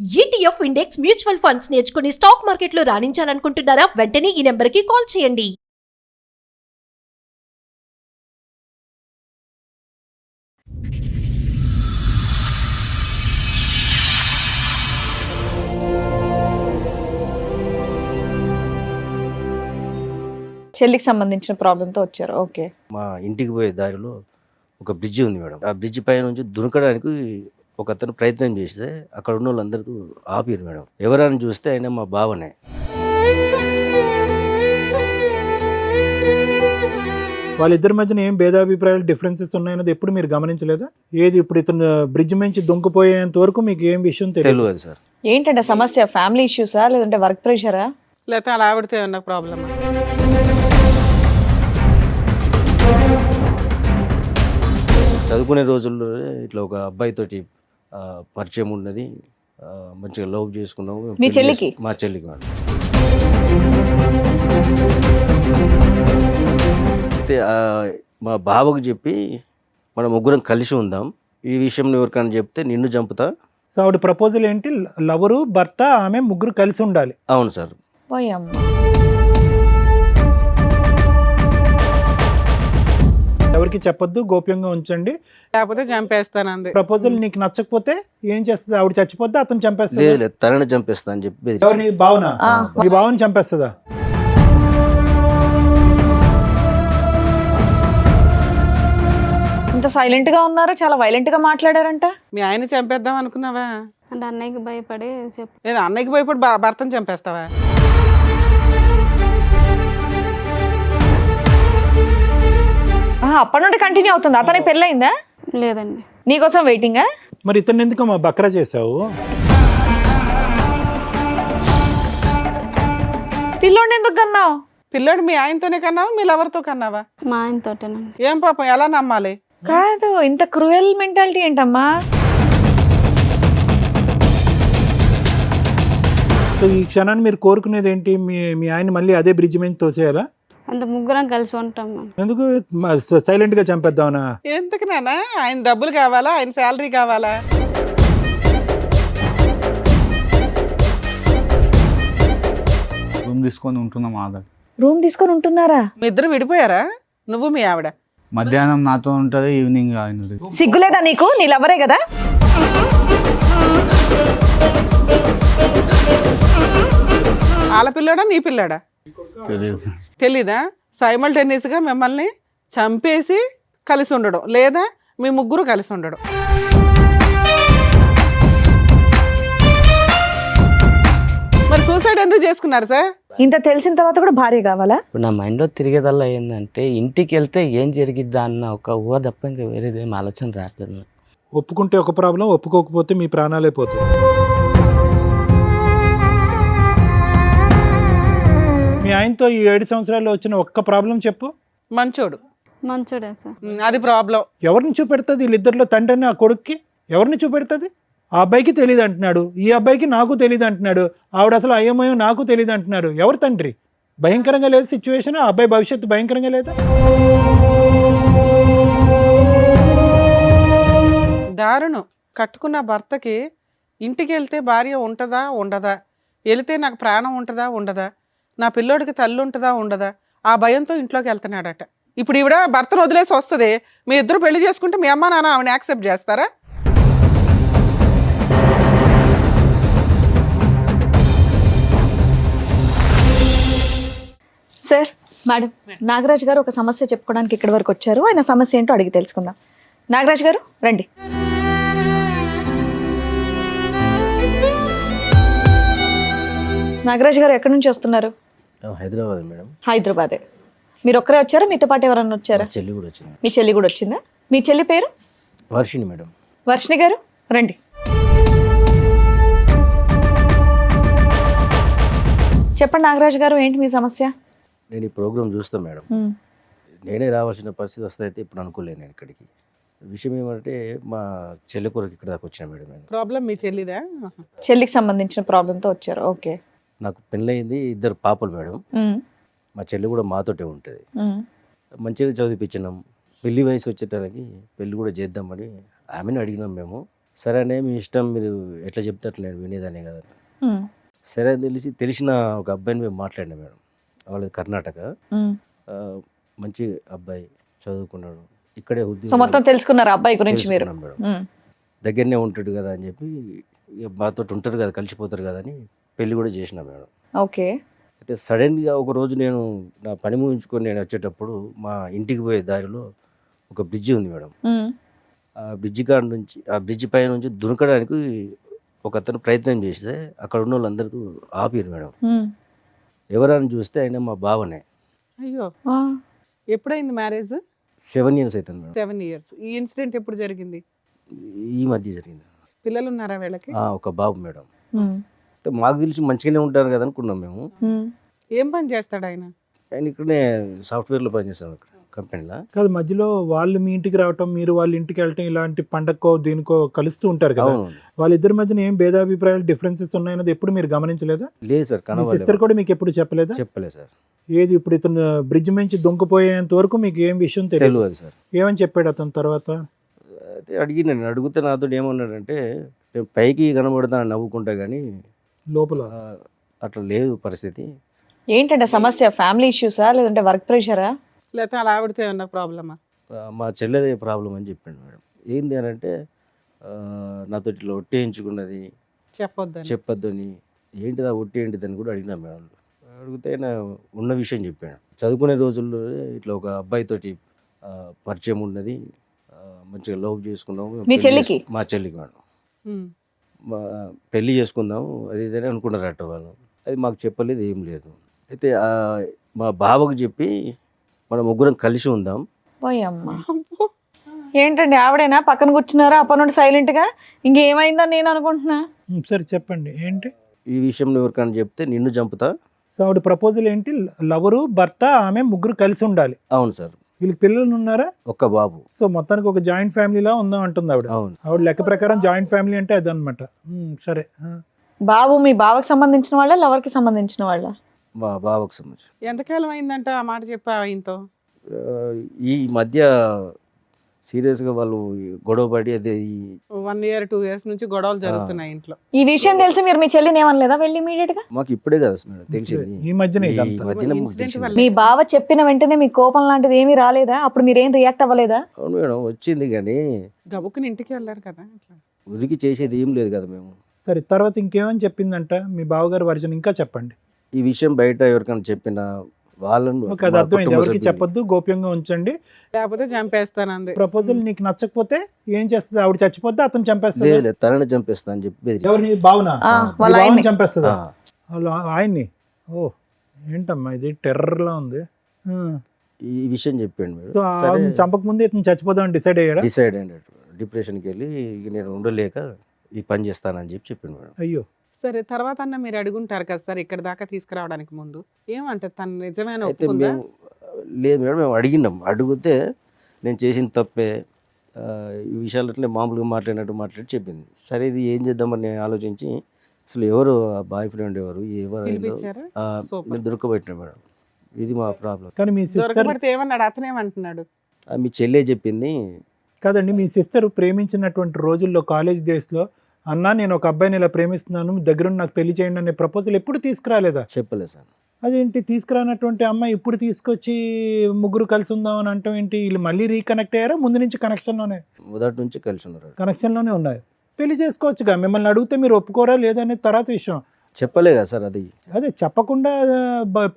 ETF index mutual funds నేర్చుకుని stock మార్కెట్లో రాణించాలనుకుంటున్నారా? వెంటనే ఈ నెంబర్కి కాల్ చేయండి. చెల్లికి సంబంధించిన ప్రాబ్లంతో వచ్చారు. ఓకే. మా ఇంటికి పోయే దారిలో ఒక బ్రిడ్జి ఉంది మేడం. ఆ బ్రిడ్జి పై నుంచి దునకడానికి ఒక అతను ప్రయత్నం చేస్తే అక్కడ ఉన్న వాళ్ళందరూ ఆపారు మేడం. ఎవరని చూస్తే ఆయన మా బావనే. వాళ్ళిద్దరి మధ్యన ఏం భేదాభిప్రాయాలు డిఫరెన్సెస్ ఉన్నాయన్నది ఎప్పుడు మీరు గమనించలేదా? ఏది ఇప్పుడు ఇతను బ్రిడ్జ్ నుంచి దొంగిపోయేంత వరకు మీకు ఏం విషయం తెలియదు? తెలియదు సార్. ఏంటంటే సమస్య ఫ్యామిలీ ఇష్యూసా లేదంటే వర్క్ ప్రెషరా? లేకపోతే అలా ఆవిడతో ఏమన్నా ప్రాబ్లమా? చదువుకునే రోజుల్లో ఇట్లా ఒక అబ్బాయితోటి పరిచయం ఉన్నది. మంచిగా లవ్ చేసుకున్నాము. మీ చెల్లికి? మా చెల్లికి మేడం. అయితే మా బావకు చెప్పి మనం ముగ్గురం కలిసి ఉందాం, ఈ విషయం ఎవరికైనా చెప్తే నిన్ను చంపుతా. సో ఆవిడ ప్రపోజల్ ఏంటి? లవరు, భర్త, ఆమె ముగ్గురు కలిసి ఉండాలి. అవును సార్. పోయమ్మ. ఎవరికి చెప్పొద్దు, గోప్యంగా ఉంచండి. లేకపోతే చంపేస్తాను అంది. ప్రపోజల్ నీకు నచ్చకపోతే ఏం చేస్తుంది? ఆవిడ చచ్చిపోద్దా, అతను చంపేస్తుంది? లేదు లేదు, తనని చంపేస్తా అని చెప్పి బెదిరించాడు. ఎవరిని? భావన. మీ భావన చంపేస్తుందా? ఇంత సైలెంట్ గా ఉన్నారు, చాలా వైలెంట్ గా మాట్లాడారంట. మీ ఆయన చంపేద్దాం అనుకున్నావా? అంటే అన్నయ్యకి భయపడి లేదు, అన్నయ్యకి భయపడి భర్తను చంపేస్తావా? అప్పటి నుండి కంటిన్యూ అవుతుంది. అతనికి పెళ్ళయిందా? లేదండి. నీకోసం వెయిటింగా? మరి ఇతను ఎందుకు మా బక్రా చేసావు? పిల్లోడిని ఎందుకు కన్నావు? పిల్లోడు మీ ఆయనతోనే కన్నావా, మీ లవర్తో కన్నావా? మా ఆయనతోటేనండి. ఏం పాపం, ఎలా నమ్మాలి? కాదు, ఇంత క్రూయల్ మెంటాలిటీ ఏంటమ్మా? సో ఈ క్షణాన్ని మీరు కోరుకునేది ఏంటి? మీ ఆయన మళ్ళీ అదే బ్రిడ్జ్ మీద తోసేయాలా? అంత ముగ్గురం కలిసి ఉంటాం మేము. ఎందుకు సైలెంట్ గా చంపేద్దామనా? ఎందుకు నాన్న? ఆయన డబ్బులు కావాలా, ఆయన శాలరీ కావాలా? రూమ్ తీసుకొని ఉంటున్నాం ఆధార్. రూమ్ తీసుకొని ఉంటున్నారా? మీ ఇద్దరు విడిపోయారా? నువ్వు మీ ఆవిడ? మధ్యాహ్నం నాతో ఉంటుంది, ఈవినింగ్ ఆయన. సిగ్గులేదా నీకు? నీ లవరే కదా. ఆడపిల్లాడా నీ పిల్లాడా తెలియదు. తెలీదా? సైమల్టేనియస్ గా మిమ్మల్ని చంపేసి కలిసి ఉండడం, లేదా మీ ముగ్గురు కలిసి ఉండడం. మరి సూసైడ్ ఎందుకు చేసుకున్నారు సార్? ఇంత తెలిసిన తర్వాత కూడా భార్య కావాలా? ఇప్పుడు నా మైండ్లో తిరిగేదల్లా ఏంటంటే ఇంటికి వెళ్తే ఏం జరిగిద్దా అన్న ఒక ఊహ తప్ప ఇంకా వేరేదేం ఆలోచన రావట్లేదు నాకు. ఒప్పుకుంటే ఒక ప్రాబ్లం, ఒప్పుకోకపోతే మీ ప్రాణాలే పోతాయి. మీ ఆయనతో ఈ 7 సంవత్సరాల్లో వచ్చిన ఒక్క ప్రాబ్లం చెప్పు. మంచోడు. మంచోడే సార్. అది ప్రాబ్లం. ఎవరిని చూపెడుతుంది? వీళ్ళిద్దరిలో తండ్రిని ఆ కొడుక్కి ఎవరిని చూపెడుతుంది? ఆ అబ్బాయికి తెలియదు అంటున్నాడు, ఈ అబ్బాయికి నాకు తెలియదు అంటున్నాడు, ఆవిడ అసలు అయ్యమయం నాకు తెలియదు అంటున్నారు. ఎవరు తండ్రి? భయంకరంగా లేదు సిచ్యువేషన్. ఆ అబ్బాయి భవిష్యత్తు భయంకరంగా లేదా? దారుణం. కట్టుకున్న భర్తకి ఇంటికి వెళ్తే భార్య ఉంటుందా ఉండదా, వెళితే నాకు ప్రాణం ఉంటుందా ఉండదా, నా పిల్లోడికి తల్లి ఉంటుందా ఉండదా, ఆ భయంతో ఇంట్లోకి వెళ్తున్నాడట. ఇప్పుడు ఈవిడ భర్తను వదిలేసి వస్తుంది, మీ ఇద్దరు పెళ్లి చేసుకుంటే మీ అమ్మ నాన్న ఆవిడని యాక్సెప్ట్ చేస్తారా? సార్, మేడం, నాగరాజ్ గారు ఒక సమస్య చెప్పుకోవడానికి ఇక్కడి వరకు వచ్చారు. ఆయన సమస్య ఏంటో అడిగి తెలుసుకుందాం. నాగరాజ్ గారు రండి. నాగరాజ్ గారు ఎక్కడి నుంచి వస్తున్నారు? హైదరాబాద్ మేడం. హైదరాబాదే. మీరు ఒక్కరే వచ్చారా? మీతో పాటు ఎవరన్నా వచ్చారా? మా చెల్లి కూడా వచ్చింది. మీ చెల్లి కూడా వచ్చిందా? మీ చెల్లి పేరు? వర్షిణి మేడం. వర్షిణి గారు రండి. చెప్పండి నాగరాజ్ గారు, ఏంటి మీ సమస్య? నేను ఈ ప్రోగ్రామ్ చూస్తాను మేడం. నేనే రావాల్సిన పరిస్థితి వస్తే అయితే ఇప్పుడు అనుకోలేను నేను ఇక్కడికి. విషయం ఏమంటే మా చెల్లి కొరకు ఇక్కడ దాకా వచ్చాను మేడం. నేను ప్రాబ్లం మీ చెల్లిదా? చెల్లికి సంబంధించిన ప్రాబ్లంతో వచ్చారు. ఓకే. నాకు పెళ్ళయింది, 2 పాపలు మేడం. మా చెల్లి కూడా మాతోటే ఉంటుంది. మంచిగా చదివిపించినాం. పెళ్లి వయసు వచ్చేటానికి పెళ్లి కూడా చేద్దామని ఆమెను అడిగినాం మేము. సరేనే మీ ఇష్టం, మీరు ఎట్లా చెప్తే అట్లా నేను వినేదానే కదా. ఉమ్, సరే అని తెలిసిన ఒక అబ్బాయిని మేము మాట్లాడినాం మేడం. వాళ్ళది కర్ణాటక. ఉమ్. ఆ, మంచి అబ్బాయి, చదువుకున్నాడు, ఇక్కడే సో ఉద్యోగం మొత్తం తెలుసుకున్నారు అబ్బాయి గురించి మీరు. తెలుసుకున్నాం మేడం. ఉమ్, దగ్గరనే ఉంటాడు కదా అని చెప్పి, ఇక మాతో ఉంటారు కదా, కలిసిపోతారు కదా అని పెళ్లి కూడా చేసినా మేడం. ఓకే. అయితే సడన్గా ఒక రోజు నేను నా పని ముగించుకొని నేను వచ్చేటప్పుడు మా ఇంటికి పోయే దారిలో ఒక బ్రిడ్జి ఉంది మేడం. ఉమ్, ఆ బ్రిడ్జి పై నుంచి దునకడానికి ఒక అతను ప్రయత్నం చేస్తే అక్కడ ఉన్న వాళ్ళందరూ ఆపారు మేడం. ఉమ్. ఎవరని చూస్తే ఆయన మా బావనే. అయ్యో, ఆ, ఎప్పుడైంది మ్యారేజ్? 7 years అవుతుంది మేడం. 7 years. ఈ ఇన్సిడెంట్ ఎప్పుడు జరిగింది? ఈ మధ్య జరిగింది. పిల్లలు ఉన్నారా వీళ్ళకి? ఒక బాబు మేడం. ఉమ్, అయితే మాకు తెలిసి మంచిగానే ఉంటారు కదా అనుకున్నాం మేము. ఉమ్. ఏం పని చేస్తాడు ఆయన? ఆయన ఇక్కడనే సాఫ్ట్వేర్లో పనిచేస్తాం ఇక్కడ కంపెనీలో. కాదు, మధ్యలో వాళ్ళు మీ ఇంటికి రావటం, మీరు వాళ్ళ ఇంటికి వెళ్ళటం, ఇలాంటి పండక్కో దీనికో కలుస్తూ ఉంటారు కదా. అవును. వాళ్ళిద్దరి మధ్యన ఏం భేదాభిప్రాయాలు, డిఫరెన్సెస్ ఉన్నాయన్నది ఎప్పుడు మీరు గమనించలేదా? లేదు సార్, మీ సిస్టర్ కనవాలి కూడా మీకు ఎప్పుడు చెప్పలేదా? చెప్పలేదు సార్. ఏది ఇప్పుడు ఇతను బ్రిడ్జ్ నుంచి దొంగపోయేంత వరకు మీకు ఏం విషయం తెలియదు? తెలియదు సార్. ఏమని చెప్పాడు అతను తర్వాత? అయితే నేను అడిగితే నాతో ఏమన్నాడంటే, నేను పైకి కనబడతా నవ్వుకుంటా కానీ లోపల అట్లా లేదు పరిస్థితి. ఏంటంటే సమస్య? ఫ్యామిలీ ఇష్యూసా లేదంటే వర్క్ ప్రెషరా? లేకపోతే అలా ఆవిడతో ఏమన్నా ప్రాబ్లమా? మా చెల్లెదే ప్రాబ్లం అని చెప్పాడు మేడం. ఏంది అని అంటే, నాతో ఇట్లా ఒట్టేయించుకున్నది, చెప్పొద్దని. చెప్పొద్దని. ఏంటిది ఆ ఒట్టి ఏంటిదని కూడా అడిగినా మేడం. అడిగితే ఆయన ఉన్న విషయం చెప్పాడు. చదువుకునే రోజుల్లో ఇట్లా ఒక అబ్బాయితోటి పరిచయం ఉన్నది, మంచిగా లవ్ చేసుకున్నాము. మీ చెల్లికి? మా చెల్లికి మేడం. ఉమ్. పెళ్లి చేసుకుందాము అది ఇదని అనుకున్నారట వాళ్ళు. అది మాకు చెప్పలేదు, ఏం లేదు. అయితే మా బావకు చెప్పి మనం ముగ్గురం కలిసి ఉందాం. పోయమ్మా. అబ్బో. ఏంటండి ఆవిడేనా పక్కన కూర్చున్నారా అప్పటి నుండి సైలెంట్ గా? ఇంకేమైందని నేను అనుకుంటున్నా. సరే చెప్పండి ఏంటి ఈ విషయం ఎవరికైనా చెప్తే నిన్ను చంపుతా. సో ఆవిడ ప్రపోజల్ ఏంటి? లవరు, భర్త, ఆమె ముగ్గురు కలిసి ఉండాలి. అవును సార్. వీళ్ళకి పిల్లలు ఉన్నారా? ఒక్క బాబు. సో మొత్తానికి ఒక జాయింట్ ఫ్యామిలీలా ఉందాం అంటుంది ఆవిడ. అవును. ఆవిడ లెక్క ప్రకారం జాయింట్ ఫ్యామిలీ అంటే అదనమాట. సరే. బాబు మీ బావకి సంబంధించిన వాళ్ళ లవర్ కి సంబంధించిన వాళ్ళ? మా బావకు సంబంధించి. ఎంతకాలం అయిందంట ఆ మాట చెప్పా ఆయనతో? ఈ మధ్య సీరియస్గా వాళ్ళు గొడవపడి అదే 1 year 2 years నుంచి గొడవలు జరుగుతున్నాయి ఇంట్లో. ఈ విషయం తెలిసి మీరు మీ చెల్లిని ఏమనలేదా వెళ్ళి ఇమీడియట్ గా? మాకు ఇప్పుడే కదా మేడం తెలిసింది. ఈ మధ్యనే ఈ ఇదంతా. మధ్యన మాకు ఇన్సిడెంట్ తెలిసింది. వల్ల. మీ బావ చెప్పిన వెంటనే మీ కోపం లాంటిది ఏమీ రాలేదా? అప్పుడు మీరేం రియాక్ట్ అవ్వలేదా? అవును మేడం, వచ్చింది కానీ గబుక్కుని ఇంటికి వెళ్ళారు కదా అట్లా. ఉరికి చేసేది ఏం లేదు కదా మేము. సరే, తర్వాత ఇంకేమని చెప్పిందంట మీ బావగారు వర్జన్? ఇంకా చెప్పండి. ఈ విషయం బయట ఎవరికైనా చెప్పిన వాళ్ళను ఓకే, అది మా అర్థమైంది. కుటుంబ ఎవరికి సభ్యుల్ని- చెప్పొద్దు, గోప్యంగా ఉంచండి. లేకపోతే చంపేస్తాను అంది. ప్రపోజల్ నీకు నచ్చకపోతే ఏం చేస్తుంది? ఆవిడ చచ్చిపోతే అతను చంపేస్తాడు. లేదు లేదు, తనని చంపేస్తా అని చెప్పి బెదిరించాడు. ఎవరిని? బావునా? ఆ, మీ వాళ్ళ బావని ఆయన్ని. చంపేస్తుందా? ఆ, వాళ్ళ ఆయన్ని? ఓ, ఏంటమ్మా ఇది టెర్రర్లా ఉంది. ఈ విషయం చెప్పాడు మేడం. సో ఆవిడని చంపక ముందే ఇతను చచ్చిపోదామని డిసైడ్ అయ్యాడా? డిసైడ్ అయినట్టు డిప్రెషన్కి వెళ్ళి ఇక నేను ఉండలేక ఈ పని చేస్తానని చెప్పి చెప్పిండు మేడం. అయ్యో. సరే, తర్వాత అన్న మీరు అడుగుంటారు కదా సార్ ఇక్కడ దాకా తీసుకురావడానికి ముందు ఏమంటారు? తను నిజమైన అయితే ఒప్పుకుందా? మేము లేదు మేడం, మేము అడిగినాం. అడిగితే నేను చేసిన తప్పే, ఈ విషయాలు అట్లే మామూలుగా మాట్లాడి చెప్పింది. సరే ఇది ఏం చేద్దామని నేను ఆలోచించి అసలు ఎవరు ఆ బాయ్ ఫ్రెండ్ ఎవరు పిలిపించారా? Super. మేము దొరకబెట్టినాం మేడం. ఇది మా ప్రాబ్లం. కానీ మీ సిస్టర్ దొరకబడితే ఏమన్నాడు? అతనేమంటున్నాడు? మీ చెల్లె చెప్పింది. కాదండి, మీ సిస్టర్ ప్రేమించినటువంటి రోజుల్లో కాలేజ్ డేస్లో అన్నా నేను ఒక అబ్బాయిని ఇలా ప్రేమిస్తున్నాను, దగ్గరుండి నాకు పెళ్లి చేయండి అనే ప్రపోజల్ ఎప్పుడు తీసుకురాలేదా? చెప్పలేదు సార్. అదేంటి తీసుకురానటువంటి అమ్మాయి ఇప్పుడు తీసుకొచ్చి ముగ్గురు కలిసి ఉందామని అంటాం ఏంటి? వీళ్ళు మళ్ళీ రీకనెక్ట్ అయ్యారా? ముందు నుంచి మొదటి నుంచి కలిసి ఉన్నారు. కనెక్షన్లోనే ఉన్నాయి. పెళ్లి చేసుకోవచ్చుగా. మిమ్మల్ని అడిగితే మీరు ఒప్పుకోరా లేదనే తర్వాత విషయం. చెప్పలే కదా సార్ అది. అదే చెప్పకుండా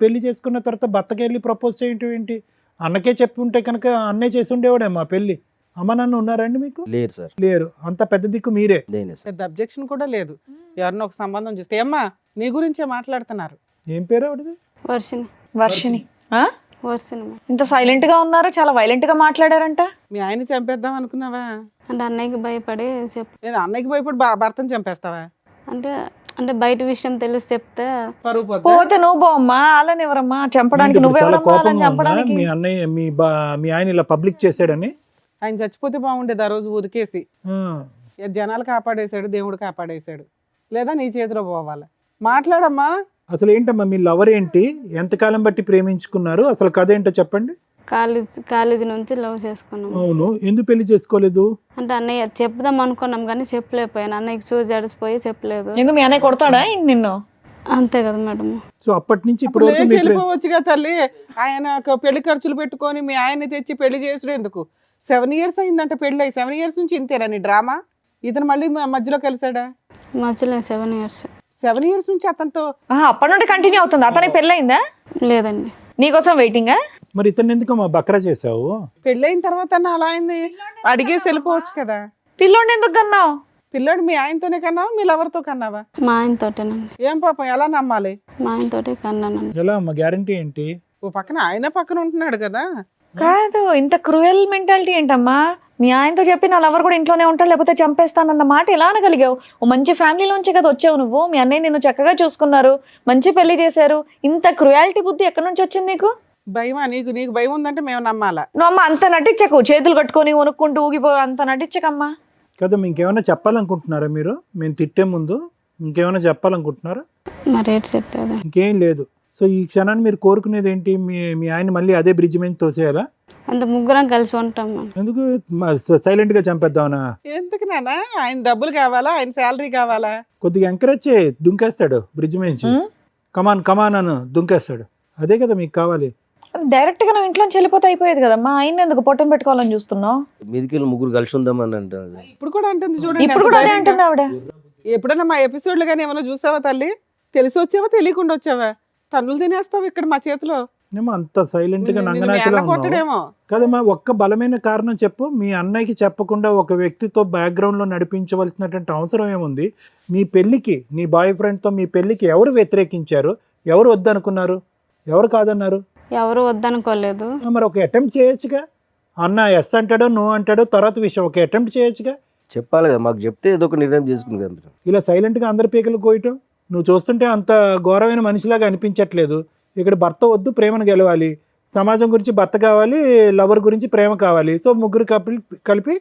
పెళ్లి చేసుకున్న తర్వాత భర్తకి వెళ్ళి ప్రపోజ్ చేయటం ఏంటి? అన్నకే చెప్పి ఉంటే కనుక అన్నే చేసి ఉండేవాడే మా పెళ్లి. అమ్మ నాన్న ఉన్నారండి మీకు? లేరు సార్. లేరు. అంత పెద్ద దిక్కు మీరే. దేనే సార్. పెద్ద అబ్జెక్షన్ కూడా లేదు. ఎవరినో ఒక సంబంధం చూస్తే ఏమ్మా నీ గురించే మాట్లాడుతున్నారు. ఏం పేరు ఆవిడది? వర్షిని. వర్షిని. ఆ? వర్షిని మేడం. ఇంత సైలెంట్ గా ఉన్నారు, చాలా వైలెంట్ గా మాట్లాడారంట. మీ ఆయన చంపేద్దాం అనుకున్నావా? అంటే అన్నయ్యకి భయపడి లేదా అన్నయ్యకి భయపడి భర్తను చంపేస్తావా? అంటే అంటే బయట విషయం తెలిసి చెప్తే పరువు పోద్దా? పోతే నువ్వు పోమ్మా, వాళ్ళని ఎవరమ్మా చంపడానికి? ఏంటి ఇప్పుడు చాలా నువ్వెవరమ్మా వాళ్ళని కోపంగా ఉందా? చంపడానికి? మీ అన్నయ్య మీ ఆయన ఇలా పబ్లిక్ చేశాడని? ఆయన చచ్చిపోతే బాగుండేది ఆ రోజు ఉరికేసి. ఆ. జనాలు కాపాడేశాడు, దేవుడు కాపాడేశాడు. లేదా నీ చేతిలో పోవాలి. మాట్లాడమ్మా. అసలు ఏంటమ్మా మీ లవర్ ఏంటి? ఎంతకాలం బట్టి ప్రేమించుకున్నారు? అసలు కథ ఏంటో చెప్పండి. కాలేజీ నుంచి లవ్ చేసుకున్నాం. అవును, ఎందుకు పెళ్లి చేసుకోలేదు? అంటే అన్నయ్య చెప్దాం అనుకున్నాం కానీ చెప్పలేకపోయాను. అన్నయ్యకి చూసి జడిసిపోయి చెప్పలేదు. ఎందుకు మీ అన్నయ్య కొడతాడా ఏంటి నిన్ను? అంతే కదా మేడం. సో అప్పటి నుంచి ఇప్పటి ఇప్పుడు వరకు లేచి మీ ప్రేమ- వెళ్ళిపోవచ్చుగా తల్లి. ఆయన పెళ్లి ఖర్చులు పెట్టుకొని మీ ఆయన్ని తెచ్చి పెళ్లి చేసుడు ఎందుకు? 7 years అయిందంట పెళ్ళి అయ్యి. 7 years నుంచి ఇంతేనా నీ డ్రామా? ఇతను మళ్ళీ మధ్యలో కలిసాడా? మధ్యలో 7 years 7 years నుంచి అతనితో అప్పటి నుండి కంటిన్యూ అవుతుంది. అతనికి పెళ్ళయిందా? లేదండి. నీకోసం వెయిటింగా? మరి ఇతను ఎందుకు మా బక్రా చేసావు? పెళ్ళైన తర్వాత అలా అయింది అడిగేసి వెళ్ళిపోవచ్చు కదా. పిల్లోడిని ఎందుకు కన్నావు? పిల్లాడు మీ ఆయనతోనే కన్నావా మీ లవర్తో కన్నావా? మా ఆయనతోటేనండి. ఏం పాపం ఎలా నమ్మాలి? మా ఆయనతోటే కన్నానండి. ఎలా అమ్మా, గ్యారంటీ ఏంటి? ఓ పక్కన ఆయన పక్కన ఉంటున్నాడు కదా. కాదు, ఇంత క్రూయల్ మెంటాలిటీ ఏంటమ్మా? మీ ఆయనతో చెప్పి నా లవర్ కూడా ఇంట్లోనే ఉంటాడు లేకపోతే చంపేస్తానన్న మాట ఎలా అనగలిగావు? ఓ మంచి ఫ్యామిలీలోంచే కదా వచ్చావు నువ్వు. మీ అన్నయ్య నిన్ను చక్కగా చూసుకున్నారు, మంచి పెళ్లి చేశారు. ఇంత క్రూయాలిటీ బుద్ధి ఎక్కడి నుంచి వచ్చింది నీకు? భయమా నీకు? నీకు భయం ఉందంటే మేము నమ్మాలా? నువ్వు అమ్మ అంత నటించకు, చేతులు కట్టుకొని వణుక్కుంటూ ఊగిపో అంత నటించకమ్మా. కదా, ఇంకేమైనా చెప్పాలనుకుంటున్నారా మీరు? మేము తిట్టే ముందు ఇంకేమైనా చెప్పాలనుకుంటున్నారా? మరి ఏడు చెప్పేది ఇంకేం లేదు. సో ఈ క్షణాన్ని మీరు కోరుకునేది ఏంటి? మీ ఆయన మళ్ళీ అదే బ్రిడ్జ్ మీద తోసేయాలా? అంత ముగ్గురం కలిసి ఉంటాం మనం. ఎందుకు సైలెంట్ గా చంపేద్దామనా? ఎందుకు నాన్న? ఆయన డబ్బులు కావాలా? ఆయన శాలరీ కావాలా? కొద్దిగా ఎంకరేజ్ చేయి, దుంకేస్తాడు బ్రిడ్జ్ మీద నుంచి. కమాన్ కమాన్ అని దుంకేస్తాడు. అదే కదా మీకు కావాలి. డైరెక్ట్ గా నువ్వు ఇంట్లోంచి వెళ్ళిపోతే అయిపోయేది కదమ్మా. ఆయన ఎందుకు పొట్టం పెట్టుకోవాలని చూస్తున్నావు? మీదికి వెళ్ళి ముగ్గురు కలిసి ఉందామని అంటారు. ఇప్పుడు కూడా అంటుంది చూడండి. ఇప్పుడు ఎంత కూడా అదే ధైర్యంగా. అంటుంది ఆవిడ. ఎప్పుడైనా మా ఎపిసోడ్లు కానీ ఏమైనా చూసావా తల్లి? తెలిసి వచ్చావా తెలియకుండా వచ్చావా? తన్నులు తినేస్తావు ఇక్కడ మా చేతిలో. ఏమో అంత సైలెంట్ గా నిన్ను మీ నంగనాచిలా అన్న ఉన్నావు. కొట్టడేమో. కదమ్మా, ఒక్క బలమైన కారణం చెప్పు. మీ అన్నయ్యకి చెప్పకుండా ఒక వ్యక్తితో బ్యాక్గ్రౌండ్ లో నడిపించవలసినటువంటి అవసరం ఏముంది? మీ పెళ్లికి, నీ బాయ్ ఫ్రెండ్ తో మీ పెళ్లికి ఎవరు వ్యతిరేకించారు? ఎవరు వద్దనుకున్నారు? ఎవరు కాదన్నారు? ఎవరు వద్దనుకోలేదు. మరి ఒక అటెంప్ట్ చేయొచ్చుగా. అన్న ఎస్ అంటాడో నో అంటాడో తర్వాత విషయం, ఒక అటెంప్ట్ చేయొచ్చుగా. చెప్పాలి కదా, మాకు చెప్తే ఏదో ఒక నిర్ణయం చేసుకుంది కదా మీరు. ఇలా సైలెంట్ గా అందరి పీకలు కోయటం నువ్వు చూస్తుంటే అంత ఘోరమైన మనిషిలాగా అనిపించట్లేదు. ఇక్కడ భర్త వద్దు, ప్రేమను గెలవాలి. సమాజం గురించి భర్త కావాలి, లవర్ గురించి ప్రేమ కావాలి. సో ముగ్గురు కలిపి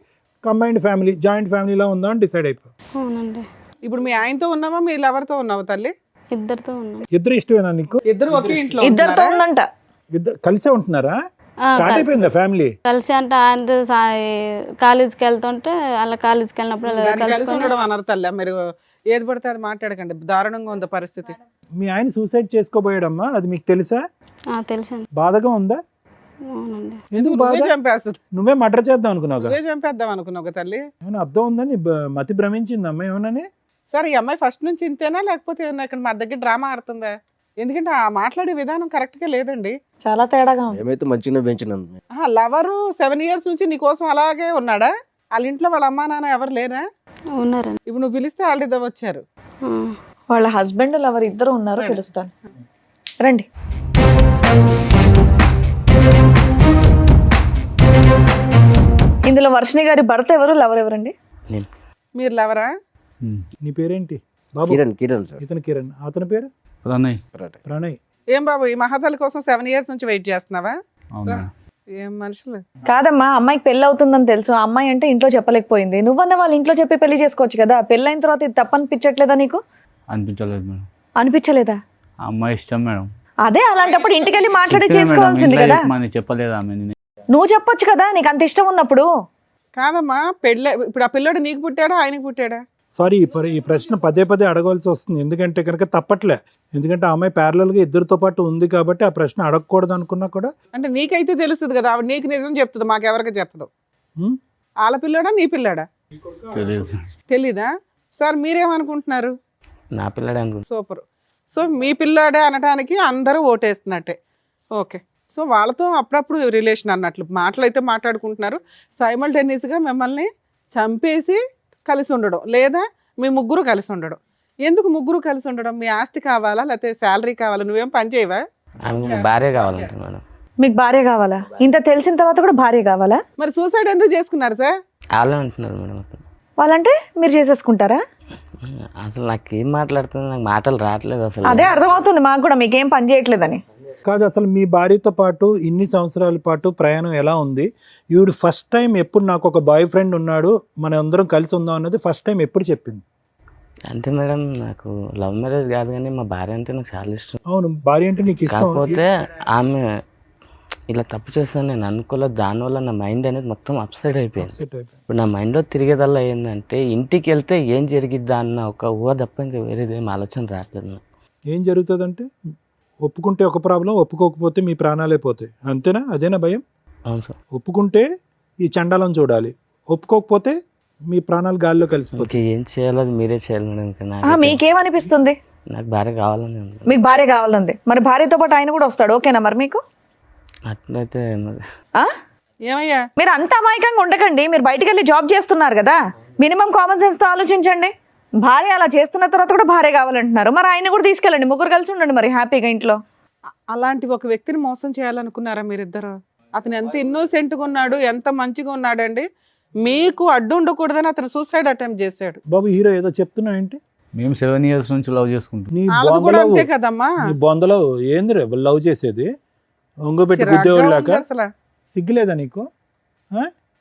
కంబైన్డ్ ఫ్యామిలీ, జాయింట్ ఫ్యామిలీలో ఉందామని డిసైడ్ అయిపోయి. అవునండి. ఇప్పుడు మీ ఆయనతో ఉన్నావా మీ లవర్తో ఉన్నావా తల్లి? ఇద్దరితో ఉన్నాం. ఇద్దరు ఇష్టమేనా నీకు? ఇద్దరు ఒకే ఇంట్లో ఇద్దరితో ఉంటున్నారా? ఉందంట. ఇద్దరు కలిసే ఉంటున్నారా? ఆ, స్టార్ట్ అయిపోయిందా ఫ్యామిలీ? కలిసి అంటే ఆయన కాలేజీకి వెళ్తుంటే అలా కాలేజీకి వెళ్ళినప్పుడు అలా దాన్ని కలిసి కలుసుకొని ఉండడం అన్నారు తల్లి. మీరు ఏది పడితే అది మాట్లాడకండి. దారుణంగా ఉంది పరిస్థితి. మీ ఆయన సూసైడ్ చేసుకోబోయాడమ్మా, అది మీకు తెలుసా? తెలుసండి. బాధగా ఉందా? అవునండి. ఎందుకు బాధ? నువ్వే చంపేస్తుంది. నువ్వే మర్డర్ చేద్దాం అనుకున్నావు? నువ్వే చంపేద్దాం అనుకున్నావు కదా తల్లి. ఏమైనా అర్థం ఉందని మతి భ్రమించిందమ్మా ఏమన్నా? సరే, ఈ అమ్మాయి ఫస్ట్ నుంచి ఇంతేనా లేకపోతే ఏమన్నా ఇక్కడ మా దగ్గర డ్రామా ఆడుతుందా? ఎందుకంటే ఆ మాట్లాడే విధానం కరెక్ట్ గా లేదండి. చాలా తేడాగా ఉంది. ఏమైతే మంచిగా పెంచినాను. లవరు 7 years నుంచి నీ కోసం అలాగే ఉన్నాడా? వాళ్ళ ఇంట్లో వాళ్ళ అమ్మా నాన్న ఎవరు లేరా? ఉన్నారండి. ఇప్పుడు నువ్వు పిలిస్తే వాళ్ళు వచ్చారు. ఆ. వాళ్ళ హస్బెండ్ లవర్ ఇద్దరు ఉన్నారు, పిలుస్తాను రండి. ఇందులో వర్షిణి గారి భర్త ఎవరు, లవర్ ఎవరండి? నేను మీరు లవరా? నీ పేరేంటి బాబు? కిరణ్ సార్. ఇతను కిరణ్, అతని పేరు ప్రణయ్. ప్రణయ్. ఏం బాబు ఈ మహాతల్లి కోసం 7 years నుంచి వెయిట్ చేస్తున్నావా? అవును మేడం. ఏం మనుషులు. కాదమ్మా, అమ్మాయికి పెళ్ళి అవుతుందని తెలుసు. ఆ అమ్మాయి అంటే ఇంట్లో చెప్పలేకపోయింది. నువ్వన్న వాళ్ళ ఇంట్లో చెప్పి పెళ్లి చేసుకోవచ్చు కదా. పెళ్ళైన తర్వాత ఇది తప్పనిపించట్లేదా నీకు? అనిపించలేదు మేడం. అనిపించలేదా? ఆ అమ్మాయి ఇష్టం మేడం. అదే, అలాంటప్పుడు ఇంటికి వెళ్ళి మాట్లాడి చెప్పినా మేడం, చేసుకోవాల్సింది ఇంట్లో కదా. చెప్పమని చెప్పలేదు ఆమె. నువ్వు చెప్పొచ్చు కదా, నీకు అంత ఇష్టం ఉన్నప్పుడు. కాదమ్మా, పెళ్ళి ఇప్పుడు ఆ పిల్లోడు నీకు పుట్టాడా ఆయనకి పుట్టాడా? సారీ, ఈ ప్రశ్న పదే పదే అడగవలసి వస్తుంది. ఎందుకంటే కనుక తప్పట్లే. ఎందుకంటే ఆ అమ్మాయి parallel గా ఇద్దరితో పాటు ఉంది కాబట్టి ఆ ప్రశ్న అడగకూడదు అనుకున్నా కూడా. అంటే నీకైతే తెలుస్తుంది కదా, ఆవిడ నీకు నిజం చెప్తుంది, మాకెవరికి చెప్పదు. ఉమ్, వాళ్ళ పిల్లోడా నీ పిల్లాడా? తెలియదు. తెలీదా? సార్ మీరేమనుకుంటున్నారు? నా పిల్లడే అనుకుంటా. సూపర్. సో మీ పిల్లాడే అనడానికి అందరూ ఓటేస్తున్నట్టే. ఓకే. సో వాళ్ళతో అప్పుడప్పుడు రిలేషన్ అన్నట్లు మాటలు అయితే మాట్లాడుకుంటున్నారు. సైమల్టేనియస్గా మిమ్మల్ని చంపేసి కలిసి ఉండడం, లేదా మీ ముగ్గురు కలిసి ఉండడం. ఎందుకు ముగ్గురు కలిసి ఉండడం? మీ ఆస్తి కావాలా లేకపోతే శాలరీ కావాలా? నువ్వేం పని చేయవా? ఆమె భార్య కావాలంటే మేడం. మీకు భార్య కావాలా? ఇంత తెలిసిన తర్వాత కూడా భార్య కావాలా? మరి సూసైడ్ ఎందుకు చేసుకున్నారు సార్? వాళ్ళే అంటున్నారు మేడం. వాళ్ళంటే మీరు చేసేసుకుంటారా? అసలు నాకేం మాట్లాడుతుంది, నాకు మాటలు రావట్లేదు అసలు. అదే అర్థమవుతుంది మాకు కూడా, మీకేం పని చేయట్లేదని. కాదు, అసలు మీ భార్యతో పాటు ఇన్ని సంవత్సరాల పాటు ప్రయాణం ఎలా ఉంది? ఈవిడ ఫస్ట్ టైం ఎప్పుడు నాకు ఒక బాయ్ ఫ్రెండ్ ఉన్నాడు, మన అందరం కలిసి ఉందాం అన్నది ఫస్ట్ టైం ఎప్పుడు చెప్పింది? అంతే మేడం, నాకు లవ్ మ్యారేజ్ కాదు కానీ మా భార్య అంటే నాకు చాలా ఇష్టం. అవును, భార్య అంటే నీకు ఇష్టం. కాకపోతే ఆమె ఇలా తప్పు చేస్తాను నేను అనుకోలేదు. దానివల్ల నా మైండ్ అనేది మొత్తం అప్సైడ్ అయిపోయింది. Upset అయిపోయి. ఇప్పుడు నా మైండ్లో తిరిగేదల్లా ఏంటంటే ఇంటికి వెళ్తే ఏం జరిగిద్దా అన్న ఒక ఊహ తప్ప ఇంకా వేరేది ఏం ఆలోచన రావట్లేదు నాకు. ఏం జరుగుతుందంటే ఒప్పుకుంటే ఒక ప్రాబ్లం, ఒప్పుకోకపోతే మీ ప్రాణాలే పోతాయి, అంతేనా? అదేనా భయం? అవును సార్. ఒప్పుకుంటే ఈ చండాలం చూడాలి, ఒప్పుకోకపోతే మీ ప్రాణాలు గాల్లో కలిసిపోతాయి. ఇంకా ఏం చేయాలో అది మీరే చేయాలి మేడం. ఇంకా మీకేమనిపిస్తుంది? నాకు భార్య కావాలని ఉంది. మీకు భార్య కావాలంది, మరి భార్యతో పాటు ఆయన కూడా వస్తాడు, ఓకేనా మరి మీకు? అట్లయితే మరి ఆ? ఏమయ్యా మీరు అంత అమాయకంగా ఉండకండి. మీరు బయటికి వెళ్ళి జాబ్ చేస్తున్నారు కదా, మినిమం కామన్ సెన్స్తో ఆలోచించండి. భార్య అలా చేస్తున్న తర్వాత కూడా భార్య కావాలంటున్నారు, మరి ఆయన కూడా తీసుకెళ్ళండి, ముగ్గురు కలిసి ఉండండి మరి హ్యాపీగా ఇంట్లో. అలాంటి ఒక వ్యక్తిని మోసం చేయాలనుకున్నారా మీరిద్దరు? అతను ఎంత ఇన్నోసెంట్గా ఉన్నాడు, ఎంత మంచిగా ఉన్నాడండి. మీకు అడ్డు ఉండకూడదని అతను సూసైడ్ అటెంప్ట్ చేశాడు. బాబు హీరో ఏదో చెప్తున్నావు ఏంటి? మేము 7 years నుంచి లవ్ చేసుకుంటాం. నీ వాళ్ళది కూడా బొందలో అంతే కదమ్మా. నీ బొందలో ఏంది రే లవ్ చేసేది? ఒంగోబెట్టి చిరాగ్గా గుద్దేవాళ్ళాక ఉంది అసలు. సిగ్గులేదా నీకు?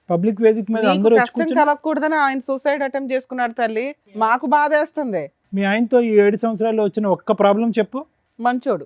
పబ్లిక్ వేదిక మీద నీకు అందరూ వచ్చి కష్టం కూర్చొని కలగకూడదని ఆయన సూసైడ్ అటెంప్ట్ చేసుకున్నాడు తల్లి. మాకు బాధేస్తుంది. మీ ఆయనతో ఈ 7 సంవత్సరాల్లో వచ్చిన ఒక్క ప్రాబ్లం చెప్పు. మంచోడు.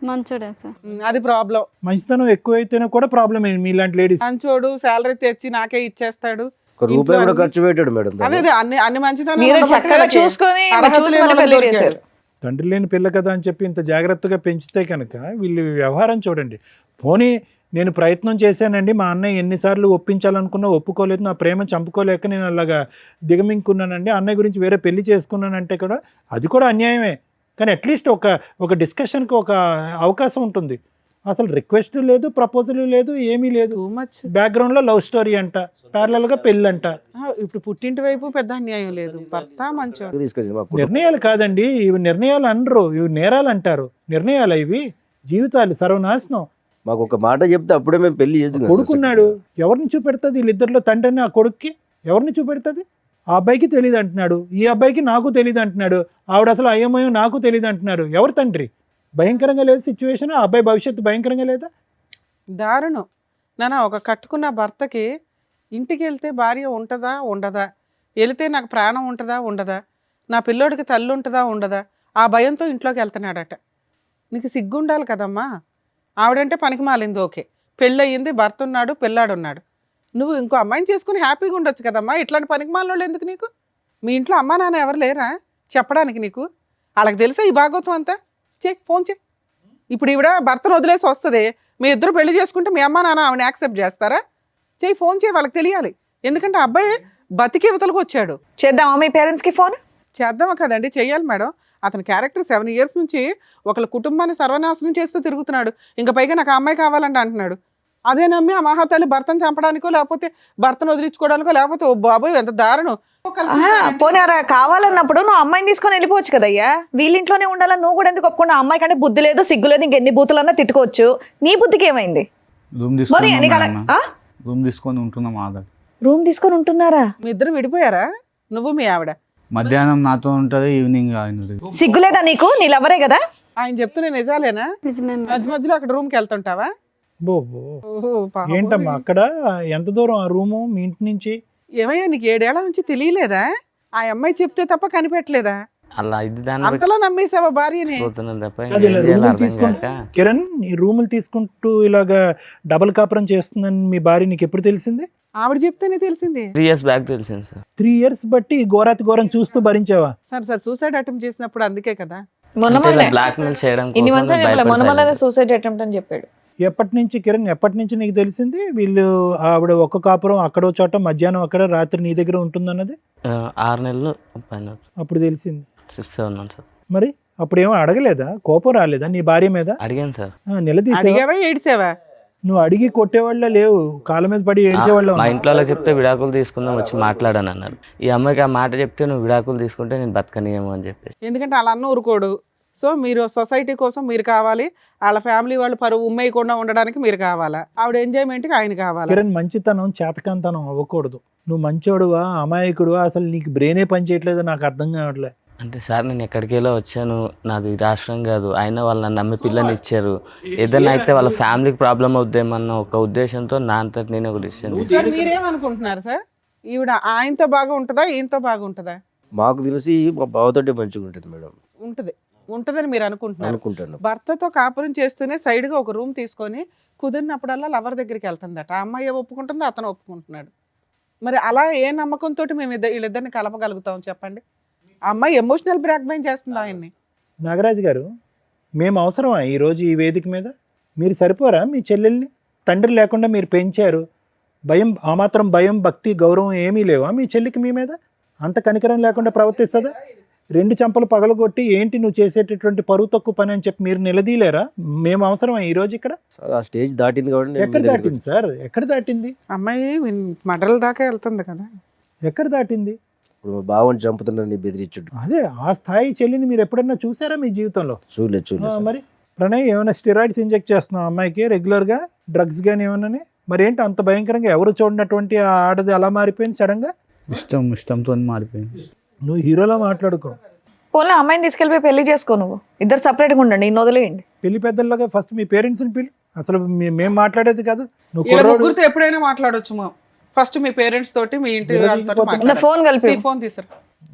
మంచోడే సార్. అది ప్రాబ్లం. మంచితనం ఎక్కువైతేనే కూడా ప్రాబ్లమ్ ఏంటి మీలాంటి లేడీస్? మంచోడు, శాలరీ తెచ్చి నాకే ఇచ్చేస్తాడు. ఒక రూపాయి కూడా ఖర్చు పెట్టాడు మేడం. అదే అదే అన్ని మంచితనం మీరు ఉండబట్టే చక్కగా వీళ్ళకి చూసుకొని అర్హత చూసి లేని మరి వాళ్ళకి పెళ్లి దొరికాడు. చేశారు. తండ్రి లేని పిల్ల కదా అని చెప్పి ఇంత జాగ్రత్తగా పెంచితే కనుక వీళ్ళు వ్యవహారం చూడండి. పోనీ నేను ప్రయత్నం చేశానండి, మా అన్నయ్య ఎన్నిసార్లు ఒప్పించాలనుకున్నా ఒప్పుకోలేదు, నా ప్రేమ చంపుకోలేక నేను అలాగా దిగమింగుకున్నానండి, అన్నయ్య గురించి వేరే పెళ్లి చేసుకున్నానంటే కూడా అది కూడా అన్యాయమే. కానీ అట్లీస్ట్ ఒక డిస్కషన్కి ఒక అవకాశం ఉంటుంది. అసలు రిక్వెస్ట్ లేదు, ప్రపోజల్ లేదు, ఏమీ లేదు. Too much. బ్యాక్గ్రౌండ్లో లవ్ స్టోరీ అంట, ప్యారలల్గా పెళ్ళి అంట. ఇప్పుడు పుట్టింటి వైపు పెద్ద అన్యాయం లేదు. భర్త మంచోడు. తీసుకొచ్చింది మా కుటుంబం. నిర్ణయాలు కాదండి ఇవి, నిర్ణయాలు అనరు, ఇవి నేరాలు అంటారు. నిర్ణయాలు ఇవి, జీవితాలు సర్వనాశనం. మాకు ఒక మాట చెప్తే అప్పుడే మేము పెళ్లి చేద్దాం. కొడుకున్నాడు, ఎవరిని చూపెడుతుంది? వీళ్ళిద్దరిలో తండ్రిని ఆ కొడుక్కి ఎవరిని చూపెడుతుంది? ఆ అబ్బాయికి తెలియదు అంటున్నాడు, ఈ అబ్బాయికి నాకు తెలియదు అంటున్నాడు, ఆవిడ అసలు అయ్యమయం నాకు తెలియదు అంటున్నారు. ఎవరు తండ్రి? భయంకరంగా లేదు సిచ్యువేషన్. ఆ అబ్బాయి భవిష్యత్తు భయంకరంగా లేదా? దారుణం నాన్న. ఒక కట్టుకున్న భర్తకి ఇంటికి వెళ్తే భార్య ఉంటుందా ఉండదా, వెళితే నాకు ప్రాణం ఉంటుందా ఉండదా, నా పిల్లోడికి తల్లి ఉంటుందా ఉండదా, ఆ భయంతో ఇంట్లోకి వెళ్తున్నాడట. నీకు సిగ్గుండాలి కదమ్మా. ఆవిడంటే పనికి మాలింది, ఓకే, పెళ్ళయింది, భర్త ఉన్నాడు, పిల్లాడు ఉన్నాడు. నువ్వు ఇంకో అమ్మాయిని చేసుకుని హ్యాపీగా ఉండొచ్చు కదమ్మా. ఇట్లాంటి పనికి మాలినోళ్ళు ఎందుకు నీకు? మీ ఇంట్లో అమ్మా నాన్న ఎవరు లేరా చెప్పడానికి నీకు? వాళ్ళకి తెలుసా ఈ భాగవతం అంతా? ఫోన్ చే. ఇప్పుడు ఈవిడ భర్తను వదిలేసి వస్తుంది, మీ ఇద్దరు పెళ్లి చేసుకుంటే మీ అమ్మ నాన్న ఆవిడని యాక్సెప్ట్ చేస్తారా? ఫోన్ చేయి, వాళ్ళకి తెలియాలి. ఎందుకంటే ఆ అబ్బాయి బతికి యువతలకు వచ్చాడు. చేద్దామా మీ పేరెంట్స్కి ఫోన్? చేద్దామా కదండి, చెయ్యాలి మేడం. అతని క్యారెక్టర్ 7 years నుంచి ఒకళ్ళ కుటుంబాన్ని సర్వనాశనం చేస్తూ తిరుగుతున్నాడు. ఇంకా పైగా నాకు ఆ అమ్మాయి కావాలంటే అంటున్నాడు. అదే నమ్మి ఆ మహాతల్లి భర్తను చంపడానికో, లేకపోతే భర్తను వదిలించుకోవడానికో, లేకపోతే ఓ బాబోయ్ ఎంత దారుణం. పోనీ అలా కావాలన్నప్పుడు నువ్వు అమ్మాయిని తీసుకొని వెళ్ళిపోవచ్చు కదయ్యా. వీళ్ళింట్లోనే ఉండాలని నువ్వు కూడా ఎందుకు ఒప్పుకున్నా? అమ్మాయి కంటే బుద్ధి లేదు, సిగ్గు లేదు, ఇంకెన్ని బూతులన్నా తిట్టుకోవచ్చు. నీ బుద్ధికి ఏమైంది? రూమ్ మరి నీకు అలా- తీసుకున్నాం, ఆ? రూమ్ తీసుకొని ఉంటున్నాం. ఆధార్ రూమ్ తీసుకొని ఉంటున్నారా? మీ ఇద్దరు విడిపోయారా? నువ్వు మీ ఆవిడ? మధ్యాహ్నం నాతో ఉంటుంది, ఈవినింగ్ ఆయన. సిగ్గులేదా నీకు? నీ లవరే కదా. ఆయన చెప్తూనే నిజాలేనా? నిజమే మేడం. మధ్య మధ్యలో అక్కడ రూమ్కి వెళ్తుంటావా? ఓహో, పాపం. ఏంటమ్మా అక్కడ ఎంత దూరం ఆ రూము మీ ఇంటి నుంచి? ఏమయ్యా నీకు 7 ఏళ్ల నుంచి తెలియలేదా? ఆ అమ్మాయి చెప్తే తప్ప కనిపెట్టలేదా? అలా ఇది దాన్ని అంతలా నమ్మేసావా భార్యని? పోతున్నాను తప్ప అది ఇంకేం ఇలా చేయాలో రూములు అర్థం తీసుకుంటూ కాక. కిరణ్ ఈ రూములు తీసుకుంటూ ఇలాగా డబుల్ కాపురం చేస్తుందని మీ భార్య నీకు ఎప్పుడు తెలిసింది? ఆవిడ చెప్తేనే తెలిసింది. 3 years బ్యాక్ తెలిసింది సార్. 3 years బట్టి ఈ ఘోరాతి ఘోరం చూస్తూ భరించావా? సరే సూసైడ్ అటెంప్ట్ చేసినప్పుడు అందుకే కదా. బ్లాక్ మెయిల్ చేయడం ఇన్ని కోసం మంత్స్ భయపడి మొన్న silent. సూసైడ్ అటెంప్ట్ అని చెప్పాడు. ఎప్పటి నుంచి కిరణ్, ఎప్పటి నుంచి నీకు తెలిసింది వీళ్ళు ఆవిడ ఒక్క కాపురం అక్కడో చోట, మధ్యాహ్నం అక్కడ, రాత్రి నీ దగ్గర ఉంటుందన్నది? 6 నెలలు పైన అప్పుడు తెలిసింది. 6-7 months సార్. మరి అప్పుడు ఏమో అడగలేదా? కోపం రాలేదా నీ భార్య మీద? అడిగాను సార్. నిలదీసావా? అడిగావా ఏడ్చావా? నువ్వు అడిగి కొట్టేవాళ్ళ లేవు, కాళ్ళ మీద పడి ఏడ్చేవాళ్ళ మా ఇంట్లో వాళ్ళకి చెప్తే విడాకులు తీసుకుందాం వచ్చి మాట్లాడాను అన్నారు. ఈ అమ్మాయికి ఆ మాట చెప్తే నువ్వు విడాకులు తీసుకుంటే నేను బతకనియేమో అని చెప్పేసి. ఎందుకంటే వాళ్ళ అన్న ఊరుకోడు. సో మీరు సొసైటీ కోసం మీరు కావాలి, వాళ్ళ ఫ్యామిలీ వాళ్ళు పరువు ఉమ్మేయకుండా ఉండడానికి మీరు కావాలా, ఆవిడ ఎంజాయ్మెంట్కి ఆయన కావాలా? కిరణ్ మంచితనం చేతకంతనం అవ్వకూడదు. నువ్వు మంచోడువా అమాయకుడువా? అసలు నీకు బ్రెయినే పని చేయట్లేదో నాకు అర్థం కావట్లే. అంటే సార్ నేను ఎక్కడికెళ్ళో వచ్చాను, నాది రాష్ట్రం కాదు, అయినా వాళ్ళు నన్ను నమ్మి పిల్లని ఇచ్చారు. ఏదైనా అయితే వాళ్ళ ఫ్యామిలీకి ప్రాబ్లం అవుద్దేమన్న ఒక ఉద్దేశంతో నా అంతటి నేను ఒక డిసిషన్. సార్ మీరేమనుకుంటున్నారు సార్? ఈవిడ ఆయనతో బాగా ఉంటుందా, ఈయనతో బాగా ఉంటుందా? మాకు తెలిసి మా బావతోటే మంచిగా ఉంటుంది మేడం. ఉంటుంది. ఉంటదని మీరు అనుకుంటున్నారు. అనుకుంటాను. భర్తతో కాపురం చేస్తూనే side గా ఒక రూమ్ తీసుకొని కుదిరినప్పుడల్లా లవర్ దగ్గరికి వెళ్తుందట. ఆ అమ్మాయి ఒప్పుకుంటుంది, అతను ఒప్పుకుంటున్నాడు. మరి అలా ఏ నమ్మకంతో మేము వీళ్ళిద్దరిని కలపగలుగుతాం చెప్పండి? ఆ అమ్మాయి ఎమోషనల్ బ్లాక్మెయిల్ చేస్తుంది ఆయన్ని. నాగరాజు గారు, మేము అవసరమా ఈరోజు ఈ వేదిక మీద? మీరు సరిపోరా మీ చెల్లెల్ని? తండ్రి లేకుండా మీరు పెంచారు. భయం, ఆ మాత్రం భయం, భక్తి, గౌరవం ఏమీ లేవా మీ చెల్లికి మీ మీద? అంత కనికరం లేకుండా ప్రవర్తిస్తుందా? 2 చెంపలు పగలగొట్టి ఏంటి నువ్వు చేసేటటువంటి పరువు తక్కువ పని అని చెప్పి మీరు నిలదీలేరా? మేము అవసరమా ఈరోజు ఇక్కడ? ఆ స్టేజ్ దాటింది కాబట్టి నేను ఎక్కడ మీ దగ్గరికి దాటింది సార్? ఎక్కడ దాటింది? అమ్మాయి మడల దాకా వెళ్తుంది కదా. ఎక్కడ దాటింది? ఇప్పుడు మా బావని చంపుతున్నారని బెదిరించుడు. అదే ఆ స్థాయి చెల్లిని మీరు ఎప్పుడన్నా చూసారా మీ జీవితంలో? చూడలేదు మరి ప్రణయ్, ఏమైనా స్టెరాయిడ్స్ ఇంజెక్ట్ చేస్తున్నావు అమ్మాయికి రెగ్యులర్గా? డ్రగ్స్ కానీ ఏమన్నా? మరి ఏంటి అంత భయంకరంగా ఎవరు చూడనటువంటి ఆ ఆడది అలా మారిపోయింది సడన్గా? ఇష్టంతో మారిపోయింది. నువ్వు హీరోలా మాట్లాడుకో. పోన్లే, అమ్మాయిని తీసుకెళ్ళిపోయి పెళ్లి చేసుకో. నువ్వు ఇద్దరు సపరేట్గా ఉండండి, ఇన్ని వదిలేయండి. పెళ్లి పెద్దల్లాగా ఫస్ట్ మీ పేరెంట్స్ని పిలు. అసలు మేము మాట్లాడేది కాదు. నువ్వు వీళ్ళ కుర్రోడు ముగ్గురితో ఎప్పుడైనా మాట్లాడొచ్చు. ఫస్ట్ మీ పేరెంట్స్ తోటి, మీ ఇంటి వాళ్ళతో నా మాట్లాడండి. ఫోన్ కలిపి ఫోన్ తీసారు.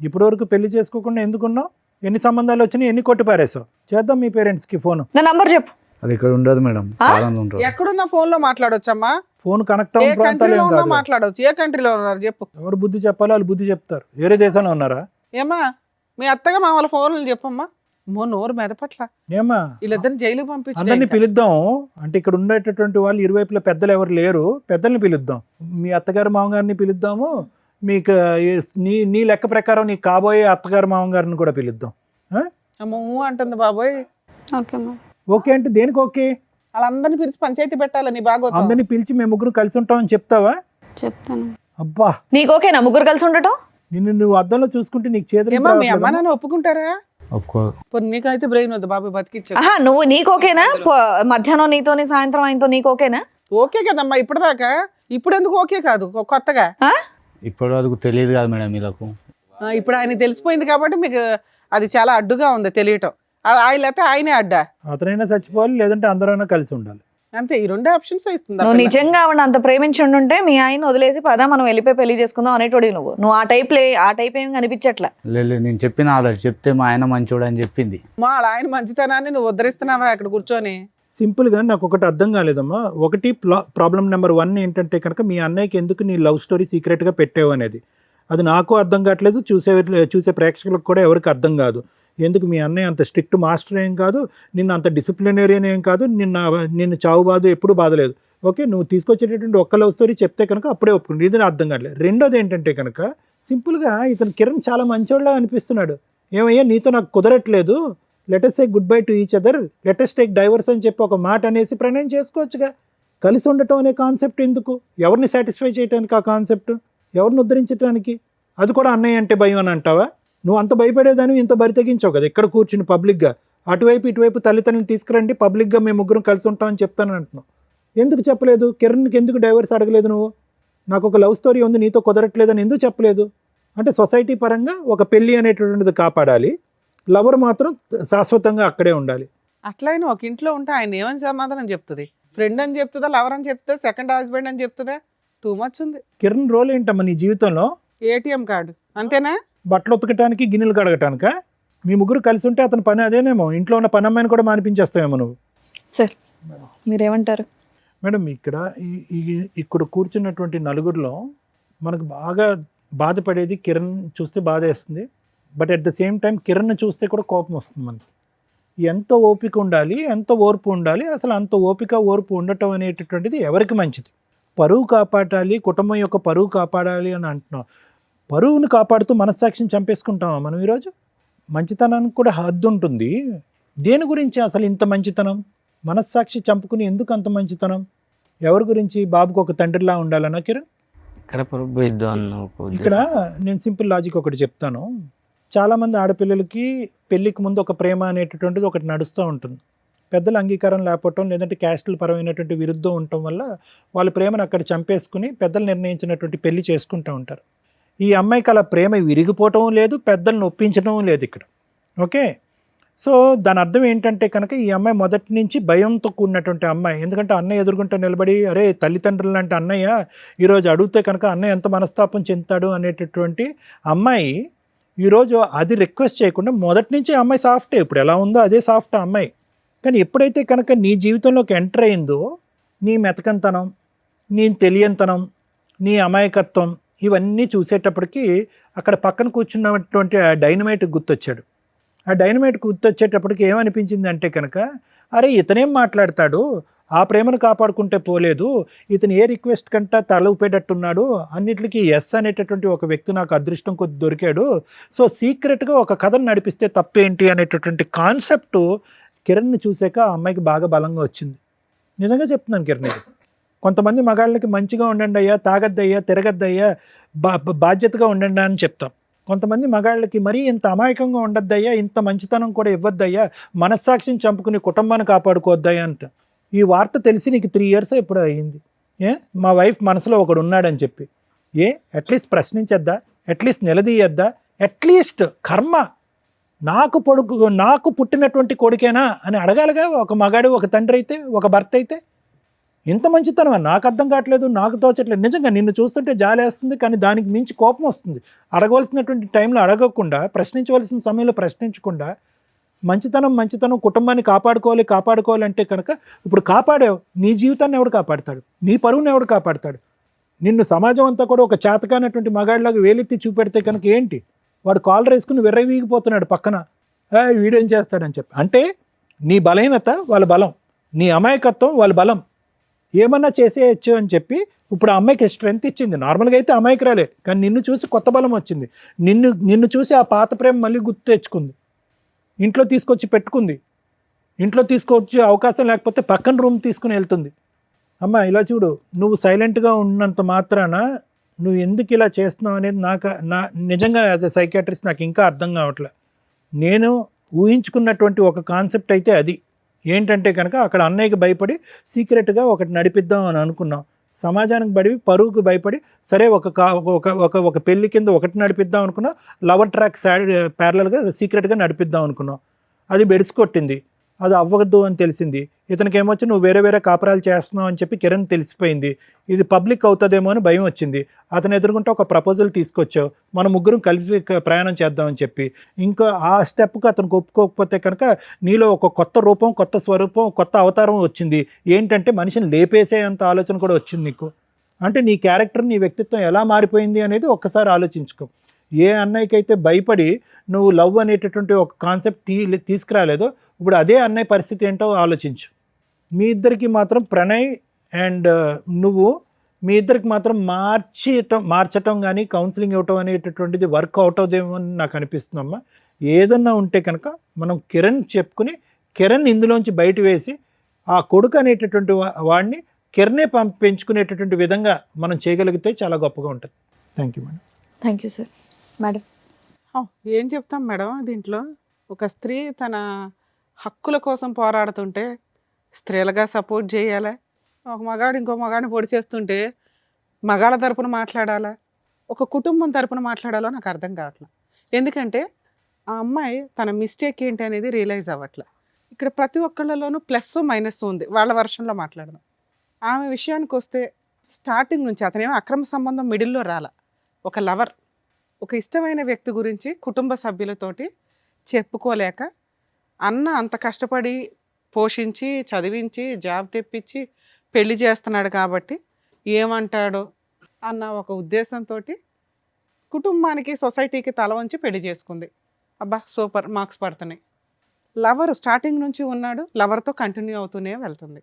ఇప్పటి వరకు పెళ్లి చేసుకోకుండా ఎందుకున్నావు? ఎన్ని సంబంధాలు వచ్చినాయి, ఎన్ని కొట్టి పారేసావు? చేద్దాం మీ పేరెంట్స్కి ఫోన్. నా నంబర్ చెప్పు. అది ఇక్కడ ఉండదు మేడం, కాలంలో ఉంటుంది. ఎక్కడున్న ఫోన్ లో మాట్లాడొచ్చమ్మా? ఫోన్ కనెక్ట్ ఏ అవ్వని ప్రాంతాలు కంట్రీలో ఏం ఉన్నా కాదు. మాట్లాడవచ్చు. ఏ కంట్రీలో ఉన్నారు చెప్పు. ఎవరు బుద్ధి చెప్పాలో వాళ్ళు బుద్ధి చెప్తారు. వేరే దేశంలో ఉన్నారా? ఏమా మీ అత్తగా మా వాళ్ళ ఫోన్లు చెప్పమ్మా. నోరు మెదపట్ల. ఏమా వీళ్ళిద్దరిని జైలు అందరినీ పంపించి పిలుద్దాం. అంటే ఇక్కడ ఉండేటటువంటి వాళ్ళు ఇరువైపుల పెద్దలు ఎవరు లేరు, పెద్దల్ని పిలుద్దాం. మీ అత్తగారు మామగారిని పిలుద్దాము. మీకు నీ లెక్క ప్రకారం నీకు కాబోయే అత్తగారు మామగారిని కూడా పిలుద్దాం. అంటుంది బాబోయ్. ఓకే మా. ఓకే అంటే దేనికి ఓకే? వాళ్ళందరినీ పిలిచి పంచాయతీ పెట్టాలని బాగోతా. అందరినీ పిలిచి మేము ముగ్గురు కలిసి ఉంటామని చెప్తావా? చెప్తాను. అబ్బా, నీకు ఓకేనా ముగ్గురు కలిసి ఉండటం? నిన్ను నువ్వు అద్దంలో చూసుకుంటే నీకు ఏమా మీ అమ్మ చేతులు నాన్న ఒప్పుకుంటారా? ఒప్పుకోదు. పోనీ నీకైతే బ్రెయిన్ వద్దు బాబు, బతికిచ్చా. ఆహా, నువ్వు నీకు ఓకేనా? మధ్యాహ్నం నీతోని సాయంత్రం ఆయనతో నీకు ఓకేనా? ఓకే కదమ్మా ఇప్పటిదాకా. ఇప్పుడు ఎందుకు ఓకే కాదు కొత్తగా? ఇప్పటి వరకు తెలియదు కదా మేడం వీళ్ళకు. ఇప్పుడు ఆయన తెలిసిపోయింది కాబట్టి మీకు అది చాలా అడ్డుగా ఉంది తెలియటం. ఆయన లేకపోతే ఆయనే అడ్డా. అతనైనా చచ్చిపోవాలి, లేదంటే అందరైనా కలిసి ఉండాలి. అంతే, ఈ 2 ఆప్షన్స్ ఇస్తుంది. నువ్వు నిజంగా ఆవిడ అంత ప్రేమించి ఉండుంటే మీ ఆయన వదిలేసి పదా మనం వెళ్ళిపోయి పెళ్లి చేసుకుందాం అనేటోడి. నువ్వు ఆ టైప్ ఏం కనిపించట్లా. లేదు, నేను చెప్పిన ఆల్రెడీ చెప్తే మా ఆయన మంచోడు అని చెప్పింది. మా ఆయన మంచితనాన్ని నువ్వు ఉద్ధరిస్తున్నావా అక్కడ కూర్చొని? సింపుల్గా నాకు ఒకటి అర్థం కాలేదమ్మా. ఒకటి ప్రాబ్లం నెంబర్ 1 ఏంటంటే కనుక మీ అన్నయ్యకి ఎందుకు నీ లవ్ స్టోరీ సీక్రెట్గా పెట్టావు అనేది. అది నాకు అర్థం కావట్లేదు, చూసే ప్రేక్షకులకు కూడా ఎవరికి అర్థం కాదు. ఎందుకు మీ అన్నయ్య అంత స్ట్రిక్ట్ మాస్టర్ ఏం కాదు, నిన్ను అంత డిసిప్లినరీన్ ఏం కాదు, నిన్ను చావు బాధ ఎప్పుడు బాధలేదు. ఓకే, నువ్వు తీసుకొచ్చేటటువంటి ఒక్క లవ్ స్టోరీ చెప్తే కనుక అప్పుడే ఒప్పుకుంది. ఇది అర్థం కావట్లేదు. రెండోది ఏంటంటే కనుక సింపుల్గా ఇతను కిరణ్ చాలా మంచోళ్ళ అనిపిస్తున్నాడు. ఏమయ్యా నీతో నాకు కుదరట్లేదు, let us say good bye to each other, let us take divorce అని చెప్పి ఒక మాట అనేసి ప్రణయం చేసుకోవచ్చుగా. కలిసి ఉండటం అనే కాన్సెప్ట్ ఎందుకు? ఎవరిని సాటిస్ఫై చేయడానికి ఆ కాన్సెప్ట్? ఎవరిని ఉద్ధరించడానికి? అది కూడా అన్నయ్య అంటే భయం అని అంటావా? నువ్వు అంత భయపడేదాన్ని ఇంత బరి తెగించావు కదా ఇక్కడ కూర్చుని పబ్లిక్గా. అటువైపు ఇటువైపు తల్లిదండ్రులు తీసుకురండి, పబ్లిక్గా మేము ముగ్గురం కలిసి ఉంటామని చెప్తానని అంటున్నావు. ఎందుకు చెప్పలేదు? కిరణ్కి ఎందుకు డైవర్స్ అడగలేదు నువ్వు? నాకు ఒక లవ్ స్టోరీ ఉంది నీతో కుదరట్లేదని ఎందుకు చెప్పలేదు? అంటే సొసైటీ పరంగా ఒక పెళ్ళి అనేటువంటిది కాపాడాలి, లవర్ మాత్రం శాశ్వతంగా అక్కడే ఉండాలి. అట్లయినా ఒక ఇంట్లో ఉంటే ఆయన ఏమని సమాధానం చెప్తుంది? ఫ్రెండ్ అని చెప్తుందా, లవర్ అని చెప్తుందా, సెకండ్ హస్బెండ్ అని చెప్తుందా? టూ మచ్ ఉంది. కిరణ్ రోల్ ఏంటమ్మా నీ జీవితంలో? ఏటీఎం కార్డు అంతేనా? బట్టలు ఉతకటానికి, గిన్నెలు కడగటానికా? మీ ముగ్గురు కలిసి ఉంటే అతని పని అదేనేమో. ఇంట్లో ఉన్న పని అమ్మాయిని కూడా మానిపించేస్తావేమో నువ్వు. సార్ మీరేమంటారు? మేడం, ఇక్కడ కూర్చున్నటువంటి నలుగురిలో మనకు బాగా బాధపడేది కిరణ్ చూస్తే బాధ వేస్తుంది. But at the same time Kiran చూస్తే కూడా కోపం వస్తుంది మనకి. ఎంత ఓపిక ఉండాలి, ఎంత ఓర్పు ఉండాలి, అసలు అంత ఓపిక ఓర్పు ఉండటం అనేటటువంటిది ఎవరికి మంచిది? పరువు కాపాడాలి, కుటుంబం యొక్క పరువు కాపాడాలి అని అంటున్నాం. పరువును కాపాడుతూ మనస్సాక్షిని చంపేసుకుంటామా మనం ఈరోజు? మంచితనానికి కూడా హద్దు ఉంటుంది. దేని గురించి అసలు ఇంత మంచితనం? మనస్సాక్షి చంపుకుని ఎందుకు అంత మంచితనం? ఎవరి గురించి? బాబుకు ఒక తండ్రిలా ఉండాలన్నా కిరణ్? ఇక్కడ నేను సింపుల్ లాజిక్ ఒకటి చెప్తాను. చాలామంది ఆడపిల్లలకి పెళ్ళికి ముందు ఒక ప్రేమ అనేటటువంటిది ఒకటి నడుస్తూ ఉంటుంది. పెద్దల అంగీకారం లేకపోవటం, లేదంటే క్యాస్టుల పరమైనటువంటి విరుద్ధం ఉండటం వల్ల వాళ్ళ ప్రేమను అక్కడ చంపేసుకుని పెద్దలు నిర్ణయించినటువంటి పెళ్లి చేసుకుంటూ ఉంటారు. ఈ అమ్మాయికి అలా ప్రేమ విరిగిపోవటం లేదు, పెద్దలను ఒప్పించడం లేదు ఇక్కడ. ఓకే, సో దాని అర్థం ఏంటంటే కనుక ఈ అమ్మాయి మొదటి నుంచి భయంతో కూడినటువంటి అమ్మాయి. ఎందుకంటే అన్నయ్య ఎదుర్కొంటూ నిలబడి, అరే తల్లిదండ్రులు లాంటి అన్నయ్య ఈరోజు అడిగితే కనుక అన్నయ్య ఎంత మనస్తాపం చెందుతాడు అనేటటువంటి అమ్మాయి ఈరోజు అది రిక్వెస్ట్ చేయకుండా మొదటి నుంచి ఆ అమ్మాయి సాఫ్టే, ఇప్పుడు ఎలా ఉందో అదే సాఫ్ట్ ఆ అమ్మాయి. కానీ ఎప్పుడైతే కనుక నీ జీవితంలోకి ఎంటర్ అయిందో నీ మెతకంతనం, నీ తెలియంతనం, నీ అమాయకత్వం ఇవన్నీ చూసేటప్పటికి అక్కడ పక్కన కూర్చున్నటువంటి ఆ డైనమైట్ గుర్తొచ్చాడు. ఆ డైనమైట్ గుర్తొచ్చేటప్పటికి ఏమనిపించింది అంటే కనుక, అరే ఇతనేం మాట్లాడతాడు, ఆ ప్రేమను కాపాడుకుంటే పోలేదు, ఇతను ఏ రిక్వెస్ట్ కంటా తల ఊపేటట్టున్నాడు, అన్నిటికీ ఎస్ అనేటటువంటి ఒక వ్యక్తి నాకు అదృష్టం కొద్ది దొరికాడు, సో సీక్రెట్గా ఒక కథను నడిపిస్తే తప్పేంటి అనేటటువంటి కాన్సెప్ట్ కిరణ్ని చూసాక ఆ అమ్మాయికి బాగా బలంగా వచ్చింది. నిజంగా చెప్తున్నాను కిరణ్, ఇది కొంతమంది మగాళ్ళకి మంచిగా ఉండండి అయ్యా, తాగద్దయ్యా, తిరగద్దయ్యా, బాధ్యతగా ఉండండి అని చెప్తాం. కొంతమంది మగాళ్ళకి మరీ ఇంత అమాయకంగా ఉండద్దయ్యా, ఇంత మంచితనం కూడా ఇవ్వద్దయ్యా, మనస్సాక్షిని చంపుకుని కుటుంబాన్ని కాపాడుకోవద్దయ్యా అంట. ఈ వార్త తెలిసి నీకు 3 years ఎప్పుడు అయ్యింది. మా వైఫ్ మనసులో ఒకడు ఉన్నాడని చెప్పి అట్లీస్ట్ ప్రశ్నించద్దా, అట్లీస్ట్ నిలదీయద్దా, అట్లీస్ట్ కర్మ నాకు పుట్టినటువంటి కొడుకేనా అని అడగాలిగా ఒక మగాడు, ఒక తండ్రి అయితే, ఒక భర్త అయితే. ఇంత మంచితనమా నాకు అర్థం కావట్లేదు, నాకు తోచట్లేదు. నిజంగా నిన్ను చూస్తుంటే జాలేస్తుంది, కానీ దానికి మించి కోపం వస్తుంది. అడగవలసినటువంటి టైంలో అడగకుండా, ప్రశ్నించవలసిన సమయంలో ప్రశ్నించకుండా, మంచితనం కుటుంబాన్ని కాపాడుకోవాలి అంటే కనుక ఇప్పుడు కాపాడావు, నీ జీవితాన్ని ఎవడు కాపాడతాడు, నీ పరువుని ఎవడు కాపాడతాడు? నిన్ను సమాజం అంతా కూడా ఒక చేతకానటువంటి మగాడిలాగా వేలెత్తి చూపెడితే కనుక ఏంటి, వాడు కాలర్ వేసుకుని విర్రవీగిపోతున్నాడు పక్కన, వీడేం చేస్తాడని చెప్పి. అంటే నీ బలహీనత వాళ్ళ బలం, నీ అమాయకత్వం వాళ్ళ బలం, ఏమన్నా చేసేయచ్చు అని చెప్పి ఇప్పుడు ఆ అమ్మాయికి స్ట్రెంత్ ఇచ్చింది. నార్మల్గా అయితే అమాయకురాలే, కానీ నిన్ను చూసి కొత్త బలం వచ్చింది. నిన్ను చూసి ఆ పాత ప్రేమ మళ్ళీ గుర్తు తెచ్చుకుంది, ఇంట్లో తీసుకొచ్చి పెట్టుకుంది. ఇంట్లో తీసుకొచ్చి అవకాశం లేకపోతే పక్కన రూమ్ తీసుకుని వెళ్తుంది. అమ్మ ఇలా చూడు, నువ్వు సైలెంట్గా ఉన్నంత మాత్రాన నువ్వు ఎందుకు ఇలా చేస్తున్నావు అనేది నా నిజంగా యాజ్ ఎ సైకియాట్రిస్ట్ నాకు ఇంకా అర్థం కావట్లే. నేను ఊహించుకున్నటువంటి ఒక కాన్సెప్ట్ అయితే అది ఏంటంటే కనుక, అక్కడ అన్నయ్యకి భయపడి సీక్రెట్గా ఒకటి నడిపిద్దాం అని అనుకున్నాం. సమాజానికి బడి పరువుకు భయపడి సరే ఒక పెళ్లి కింద ఒకటి నడిపిద్దాం అనుకున్నాం, లవర్ ట్రాక్ ప్యారలల్గా సీక్రెట్గా నడిపిద్దాం అనుకున్నాం. అది బెడిసికొట్టింది, అది అవ్వదు అని తెలిసింది. ఇతనికి ఏమొచ్చి నువ్వు వేరే కాపురాలు చేస్తున్నావు అని చెప్పి కిరణ్ తెలిసిపోయింది. ఇది పబ్లిక్ అవుతుందేమో అని భయం వచ్చింది. అతను ఎదుర్కొంటే ఒక ప్రపోజల్ తీసుకొచ్చావు, మనం ముగ్గురం కలిసి ప్రయాణం చేద్దామని చెప్పి. ఇంకా ఆ స్టెప్కి అతనికి ఒప్పుకోకపోతే కనుక నీలో ఒక కొత్త రూపం, కొత్త స్వరూపం, కొత్త అవతారం వచ్చింది. ఏంటంటే మనిషిని లేపేసేంత ఆలోచన కూడా వచ్చింది నీకు. అంటే నీ క్యారెక్టర్, నీ వ్యక్తిత్వం ఎలా మారిపోయింది అనేది ఒక్కసారి ఆలోచించుకో. ఏ అన్నయ్యకైతే భయపడి నువ్వు లవ్ అనేటటువంటి ఒక కాన్సెప్ట్ తీసుకురాలేదో, ఇప్పుడు అదే అన్నయ్య పరిస్థితి ఏంటో ఆలోచించు. మీ ఇద్దరికి మాత్రం ప్రణయ్ అండ్ నువ్వు మీ ఇద్దరికి మాత్రం మార్చటం కానీ కౌన్సిలింగ్ ఇవ్వటం అనేటటువంటిది వర్క్ అవుట్ అవుదేమో అని నాకు అనిపిస్తుందమ్మా. ఏదన్నా ఉంటే కనుక మనం కిరణ్ చెప్పుకుని, కిరణ్ ఇందులోంచి బయట వేసి ఆ కొడుకు అనేటటువంటి వాడిని కిరణే పెంచుకునేటటువంటి విధంగా మనం చేయగలిగితే చాలా గొప్పగా ఉంటుంది. Thank you madam. Thank you sir. Madam, ఏం చెప్తాం మేడం, దీంట్లో ఒక స్త్రీ తన హక్కుల కోసం పోరాడుతుంటే స్త్రీలుగా సపోర్ట్ చేయాలా, ఒక మగాడు ఇంకో మగాడిని పొడి చేస్తుంటే మగాళ్ళ తరపున మాట్లాడాలా, ఒక కుటుంబం తరపున మాట్లాడాలో నాకు అర్థం కావట్లేదు. ఎందుకంటే ఆ అమ్మాయి తన మిస్టేక్ ఏంటి అనేది రియలైజ్ అవ్వట్లే. ఇక్కడ ప్రతి ఒక్కళ్ళలోనూ ప్లస్ మైనస్ ఉంది. వాళ్ళ వర్షన్లో మాట్లాడదాం. ఆమె విషయానికి వస్తే స్టార్టింగ్ నుంచి అతనేమో అక్రమ సంబంధం మిడిల్లో రాల, ఒక లవర్, ఒక ఇష్టమైన వ్యక్తి గురించి కుటుంబ సభ్యులతోటి చెప్పుకోలేక అన్న అంత కష్టపడి పోషించి చదివించి జాబ్ తెప్పించి పెళ్లి చేస్తున్నాడు కాబట్టి ఏమంటాడో అన్న ఒక ఉద్దేశంతో కుటుంబానికి సొసైటీకి తల వంచి పెళ్లి చేసుకుంది. అబ్బా సూపర్, మార్క్స్ పడుతున్నాయి. లవర్ స్టార్టింగ్ నుంచి ఉన్నాడు, లవర్తో కంటిన్యూ అవుతూనే వెళ్తుంది,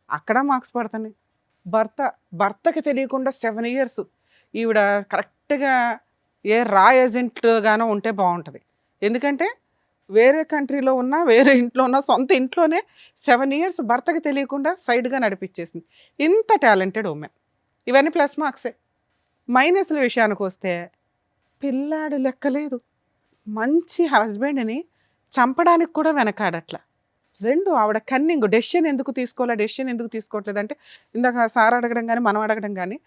అక్కడ మార్క్స్ పడుతున్నాయి. భర్తకి తెలియకుండా 7 years ఈవిడ కరెక్ట్గా రా ఏజెంట్గానో ఉంటే బాగుంటుంది. ఎందుకంటే వేరే కంట్రీలో ఉన్నా, వేరే ఇంట్లో ఉన్నా, సొంత ఇంట్లోనే 7 years భర్తకి తెలియకుండా సైడ్గా నడిపించేసింది. ఇంత టాలెంటెడ్ ఉమెన్. ఇవన్నీ ప్లస్ మార్క్సే. మైనస్ల విషయానికి వస్తే పిల్లాడు లెక్కలేదు, మంచి హస్బెండ్ని చంపడానికి కూడా వెనకాడట్లా. 2 ఆవిడ కన్నింగ్, డెసిషన్ ఎందుకు తీసుకోవట్లేదు అంటే ఇందాక సార్ అడగడం కానీ మనం అడగడం కానీ,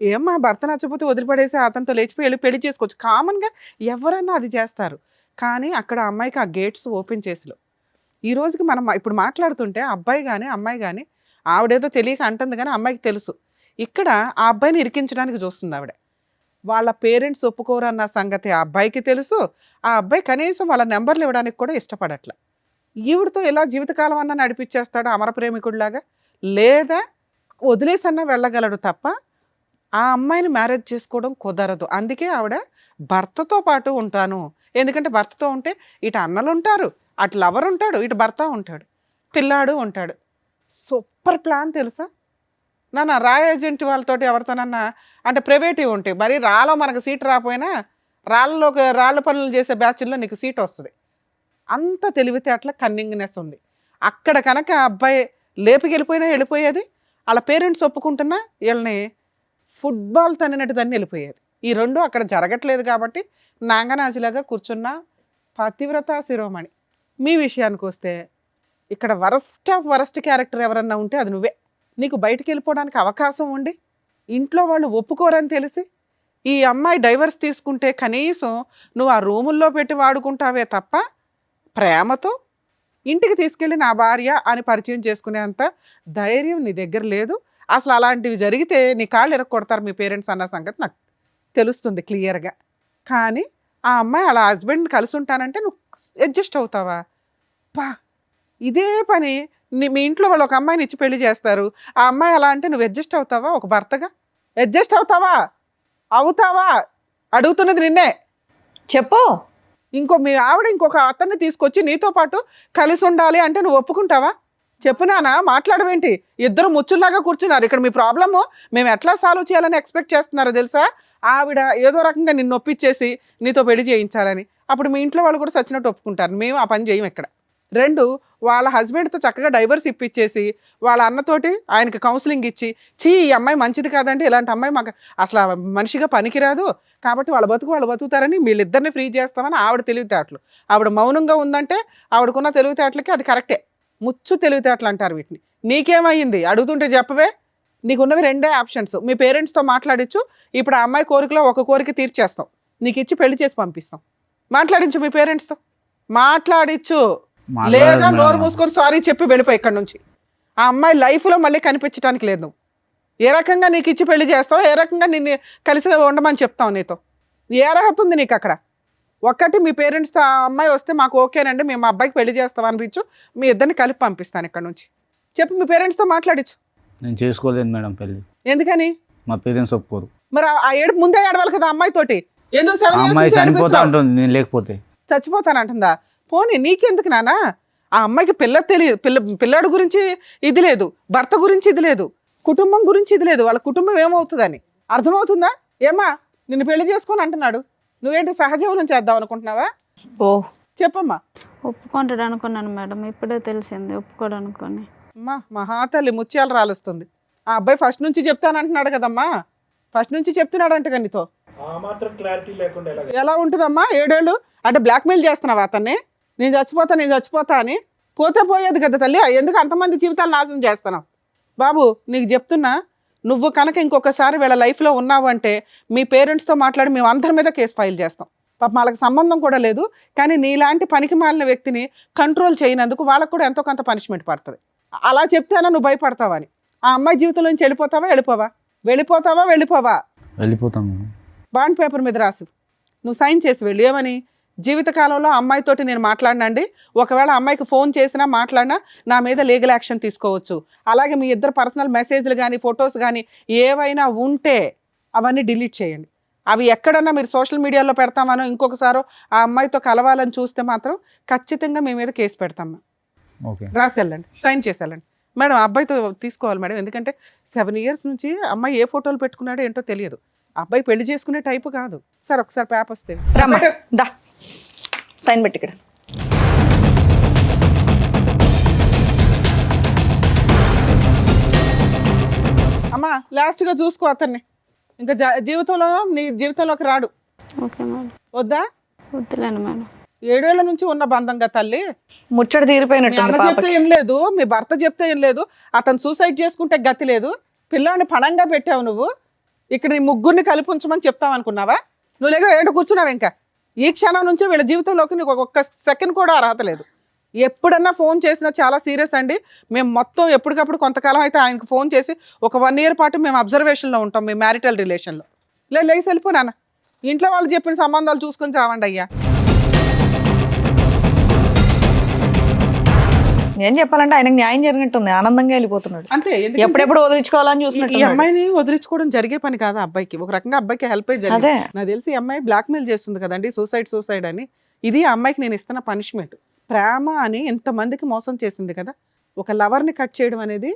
ఏమ్మా భర్త నచ్చకపోతే వదిలిపడేసి అతనితో లేచిపోయి పెళ్లి చేసుకోవచ్చు, కామన్గా ఎవరన్నా అది చేస్తారు. కానీ అక్కడ అమ్మాయికి ఆ గేట్స్ ఓపెన్ చేసిలో ఈ రోజుకి మనం ఇప్పుడు మాట్లాడుతుంటే అబ్బాయి కానీ అమ్మాయి కానీ ఆవిడేదో తెలియక అంటుంది కానీ అమ్మాయికి తెలుసు ఇక్కడ ఆ అబ్బాయిని ఇరికించడానికి చూస్తుంది ఆవిడ. వాళ్ళ పేరెంట్స్ ఒప్పుకోరన్న సంగతి ఆ అబ్బాయికి తెలుసు. ఆ అబ్బాయి కనీసం వాళ్ళ నెంబర్లు ఇవ్వడానికి కూడా ఇష్టపడట్ల. ఈవిడతో ఇలా జీవితకాలం అన్నా నడిపించేస్తాడు అమర ప్రేమికుడిలాగా, లేదా వదిలేసన్నా వెళ్ళగలడు తప్ప ఆ అమ్మాయిని మ్యారేజ్ చేసుకోవడం కుదరదు. అందుకే ఆవిడ భర్తతో పాటు ఉంటాను. ఎందుకంటే భర్తతో ఉంటే ఇటు అన్నలు ఉంటారు, అటు లవర్ ఉంటాడు, ఇటు భర్త ఉంటాడు, పిల్లాడు ఉంటాడు. సూపర్ ప్లాన్ తెలుసా నాన్న. రా ఏజెంట్ వాళ్ళతోటి ఎవరితోనన్నా అంటే ప్రైవేటివ్ ఉంటాయి, మరి రాలో మనకు సీట్ రాకపోయినా రాళ్ళ పనులు చేసే బ్యాచ్ల్లో నీకు సీట్ వస్తుంది. అంత తెలివితేటల కన్నింగ్నెస్ ఉంది అక్కడ. కనుక అబ్బాయి లేపుకెళ్ళిపోయినా వెళ్ళిపోయేది, వాళ్ళ పేరెంట్స్ ఒప్పుకుంటున్నా వీళ్ళని ఫుట్బాల్ తన్నినట్టు తన్ని వెళ్ళిపోయేది. ఈ రెండు అక్కడ జరగట్లేదు కాబట్టి నాంగనాజిలాగా కూర్చున్న పతివ్రత శిరోమణి. మీ విషయానికి వస్తే ఇక్కడ వరస్ట్ ఆఫ్ వరస్ట్ క్యారెక్టర్ ఎవరన్నా ఉంటే అది నువ్వే. నీకు బయటికి వెళ్ళిపోవడానికి అవకాశం ఉండి ఇంట్లో వాళ్ళు ఒప్పుకోరని తెలిసి ఈ అమ్మాయి డైవర్స్ తీసుకుంటే కనీసం నువ్వు ఆ రూముల్లో పెట్టి వాడుకుంటావే తప్ప ప్రేమతో ఇంటికి తీసుకెళ్ళి నా భార్య అని పరిచయం చేసుకునేంత ధైర్యం నీ దగ్గర లేదు. అసలు అలాంటివి జరిగితే నీ కాళ్ళు ఎరగొడతారు మీ పేరెంట్స్ అన్న సంగతి నాకు తెలుస్తుంది క్లియర్గా. కానీ ఆ అమ్మాయి అలా హస్బెండ్ని కలిసి ఉంటానంటే నువ్వు అడ్జస్ట్ అవుతావా? పా ఇదే పని మీ ఇంట్లో వాళ్ళు ఒక అమ్మాయిని ఇచ్చి పెళ్లి చేస్తారు, ఆ అమ్మాయి అలా అంటే నువ్వు అడ్జస్ట్ అవుతావా? ఒక భర్తగా అడ్జస్ట్ అవుతావా? అడుగుతున్నది నిన్నే. చెప్పు. మీ ఆవిడ ఇంకొక అతన్ని తీసుకొచ్చి నీతో పాటు కలిసి ఉండాలి అంటే నువ్వు ఒప్పుకుంటావా? చెప్పు నాన్న, మాట్లాడవేంటి? ఇద్దరు ముచ్చుల్లాగా కూర్చున్నారు ఇక్కడ. మీ ప్రాబ్లము మేము ఎట్లా సాల్వ్ చేయాలని ఎక్స్పెక్ట్ చేస్తున్నారో తెలుసా? ఆవిడ ఏదో రకంగా నిన్ను ఒప్పించేసి నీతో పెళ్లి చేయించాలని. అప్పుడు మీ ఇంట్లో వాళ్ళు కూడా సచ్చినట్టు ఒప్పుకుంటారు. మేము ఆ పని చేయం ఇక్కడ. 2, వాళ్ళ హస్బెండ్తో చక్కగా డైవర్స్ ఇప్పించేసి వాళ్ళ అన్నతోటి ఆయనకి కౌన్సిలింగ్ ఇచ్చి, ఈ అమ్మాయి మంచిది కాదంటే ఇలాంటి అమ్మాయి మాకు అసలు మనిషిగా పనికిరాదు కాబట్టి వాళ్ళు బతుకుతారని వీళ్ళిద్దరిని ఫ్రీ చేస్తామని ఆవిడ తెలివితేటలు. ఆవిడ మౌనంగా ఉందంటే ఆవిడకున్న తెలివితేటలకి అది కరెక్టే. ముచ్చు తెలివితేటలు అంటారు వీటిని. నీకేమైంది అడుగుతుంటే చెప్పవే. నీకున్నవి 2 ఆప్షన్స్. మీ పేరెంట్స్తో మాట్లాడించు. ఇప్పుడు ఆ అమ్మాయి కోరికలో ఒక కోరిక తీర్చేస్తాం, నీకు ఇచ్చి పెళ్లి చేసి పంపిస్తాం. మాట్లాడించు మీ పేరెంట్స్తో, మాట్లాడించు. లేదా నోరు మూసుకొని సారీ చెప్పి వెళ్ళిపోయి ఇక్కడ నుంచి. ఆ అమ్మాయి లైఫ్లో మళ్ళీ కనిపించడానికి లేదు. నువ్వు ఏ రకంగా నీకు ఇచ్చి పెళ్లి చేస్తావు, ఏ రకంగా నిన్ను కలిసి ఉండమని చెప్తావు, నీతో ఏ అర్హత ఉంది నీకు అక్కడ? ఒక్కటి మీ పేరెంట్స్తో ఆ అమ్మాయి వస్తే మాకు ఓకేనండి, మేము మా అబ్బాయికి పెళ్లి చేస్తాం అనిపించు, మీ ఇద్దరిని కలిపి పంపిస్తాను ఇక్కడ నుంచి. చెప్పు మీ పేరెంట్స్తో మాట్లాడించు. నేను చేసుకోలేను మేడం పెళ్ళి. ఎందుకని? మా పేరెంట్స్ ఒప్పుకోరు. మరి ఆ ఏడు ముందే ఏడవాలి కదా అమ్మాయితోటి. ఎందుకు 7 years అమ్మాయి నుంచి చనిపోతా ఏడిపిస్తావు? ఉంటుంది నేను లేకపోతే. చచ్చిపోతానంటుందా? పోనీ నీకెందుకు నానా? ఆ అమ్మాయికి పిల్లాడు గురించి ఇది లేదు, భర్త గురించి ఇది లేదు, కుటుంబం గురించి ఇది లేదు. వాళ్ళ కుటుంబం ఏమవుతుందని అర్థమవుతుందా? ఏమా నిన్ను పెళ్లి చేసుకొని అంటున్నాడు, నువ్వేంటి సహజీవనం చేద్దాం అనుకుంటున్నావా? ఓ చెప్పమ్మా. ఒప్పుకుంటాడు అనుకున్నాను మేడం, ఇప్పుడే తెలిసింది ఒప్పుకోడు అనుకొని. అమ్మా మహాతల్లి ముత్యాలు రాలుస్తుంది. ఆ అబ్బాయి ఫస్ట్ నుంచి చెప్తానంటున్నాడు కదమ్మా, ఫస్ట్ నుంచి చెప్తున్నాడంట నీతో. ఎలా ఉంటుందమ్మా 7 ఏళ్ళు అంటే బ్లాక్మెయిల్ చేస్తున్నావా అతన్ని? నేను చచ్చిపోతా అని. పోతే పోయేది కదా తల్లి, ఎందుకు అంతమంది జీవితాలు నాశనం చేస్తున్నావు? బాబు నీకు చెప్తున్నా, నువ్వు కనుక ఇంకొకసారి వీళ్ళ లైఫ్లో ఉన్నావు అంటే మీ పేరెంట్స్తో మాట్లాడి మేము అందరి మీద కేసు ఫైల్ చేస్తాం. పాపం వాళ్ళకి సంబంధం కూడా లేదు, కానీ నీలాంటి పనికి మాలిన వ్యక్తిని కంట్రోల్ చేయనందుకు వాళ్ళకు కూడా ఎంతో కొంత పనిష్మెంట్ పడుతుంది. అలా చెప్తేనా నువ్వు భయపడతావని? ఆ అమ్మాయి జీవితంలో నుంచి వెళ్ళిపోతావా? వెళ్ళిపోతాం. బాండ్ పేపర్ మీద రాసు, నువ్వు సైన్ చేసి వెళ్ళు. ఏమని? జీవితకాలంలో అమ్మాయితోటి నేను మాట్లాడినండి, ఒకవేళ అమ్మాయికి ఫోన్ చేసినా మాట్లాడినా నా మీద లీగల్ యాక్షన్ తీసుకోవచ్చు. అలాగే మీ ఇద్దరు పర్సనల్ మెసేజ్లు కానీ ఫొటోస్ కానీ ఏవైనా ఉంటే అవన్నీ డిలీట్ చేయండి. అవి ఎక్కడన్నా మీరు సోషల్ మీడియాలో పెడతామనో ఇంకొకసారో ఆ అమ్మాయితో కలవాలని చూస్తే మాత్రం ఖచ్చితంగా మీ మీద కేసు పెడతాం. ఓకే, రాసి వెళ్ళండి, సైన్ చేసి వెళ్ళండి మేడం. అబ్బాయితో తీసుకోవాలి మేడం, ఎందుకంటే 7 years నుంచి అమ్మాయి ఏ ఫోటోలు పెట్టుకున్నాడో ఏంటో తెలియదు. అబ్బాయి పెళ్లి చేసుకునే టైపు కాదు. సార్ ఒకసారి పేపర్ వస్తే దా సైన్ పెట్టి ఇక్కడ. అమ్మా లాస్ట్గా చూసుకో అతన్ని, ఇంకా నీ జీవితంలోకి రాడు. Okay madam. వద్దా? వద్దులేండి మేడం. 7 ఏళ్ల నుంచి ఉన్న బంధంగా తల్లి. ముచ్చట మీ తీరిపోయినట్టు అన్న చెప్తే ఏం లేదు, మీ భర్త చెప్తే ఏం లేదు, అతను సూసైడ్ చేసుకుంటే గతి లేదు, పిల్లాన్ని పణంగా పెట్టావు నువ్వు. ఇక్కడ నీ ముగ్గురిని కలిపి ఉంచమని చెప్తావు అనుకున్నావా? నువ్వు లేక ఏంటో కూర్చున్నావు. ఇంకా ఈ క్షణం నుంచి వీళ్ళ జీవితంలోకి నీకు ఒక్క సెకండ్ కూడా అర్హత లేదు. ఎప్పుడన్నా ఫోన్ చేసినా చాలా సీరియస్ అండి. మేము మొత్తం ఎప్పటికప్పుడు కొంతకాలం అయితే ఆయనకు ఫోన్ చేసి ఒక 1 year పాటు మేము అబ్జర్వేషన్లో ఉంటాం మీ మ్యారిటల్ రిలేషన్లో. లేచి వెళ్ళిపో నాన్న. ఇంట్లో వాళ్ళు చెప్పిన సంబంధాలు చూసుకొని చావండి అయ్యా. ఏం చెప్పాలంటే ఆయనకు న్యాయం జరిగినట్టుంది, ఆనందంగా వెళ్ళిపోతున్నాడు. అంతే. ఎప్పుడెప్పుడు వదిలించుకోవాలని ఈ చూసినట్టు. అమ్మాయిని వదిలించుకోవడం జరిగే పని కాదు అబ్బాయికి. ఒక రకంగా అబ్బాయికి హెల్ప్ అయ్యి జరిగింది. అదే నాకు తెలిసి ఈ అమ్మాయి బ్లాక్మెయిల్ చేస్తుంది కదండి, సూసైడ్ అని. ఇది ఆ అమ్మాయికి నేను ఇస్తున్న పనిష్మెంట్. ప్రేమ అని ఎంతమందికి మోసం చేసింది కదా, ఒక లవర్ని కట్ చేయడం అనేది.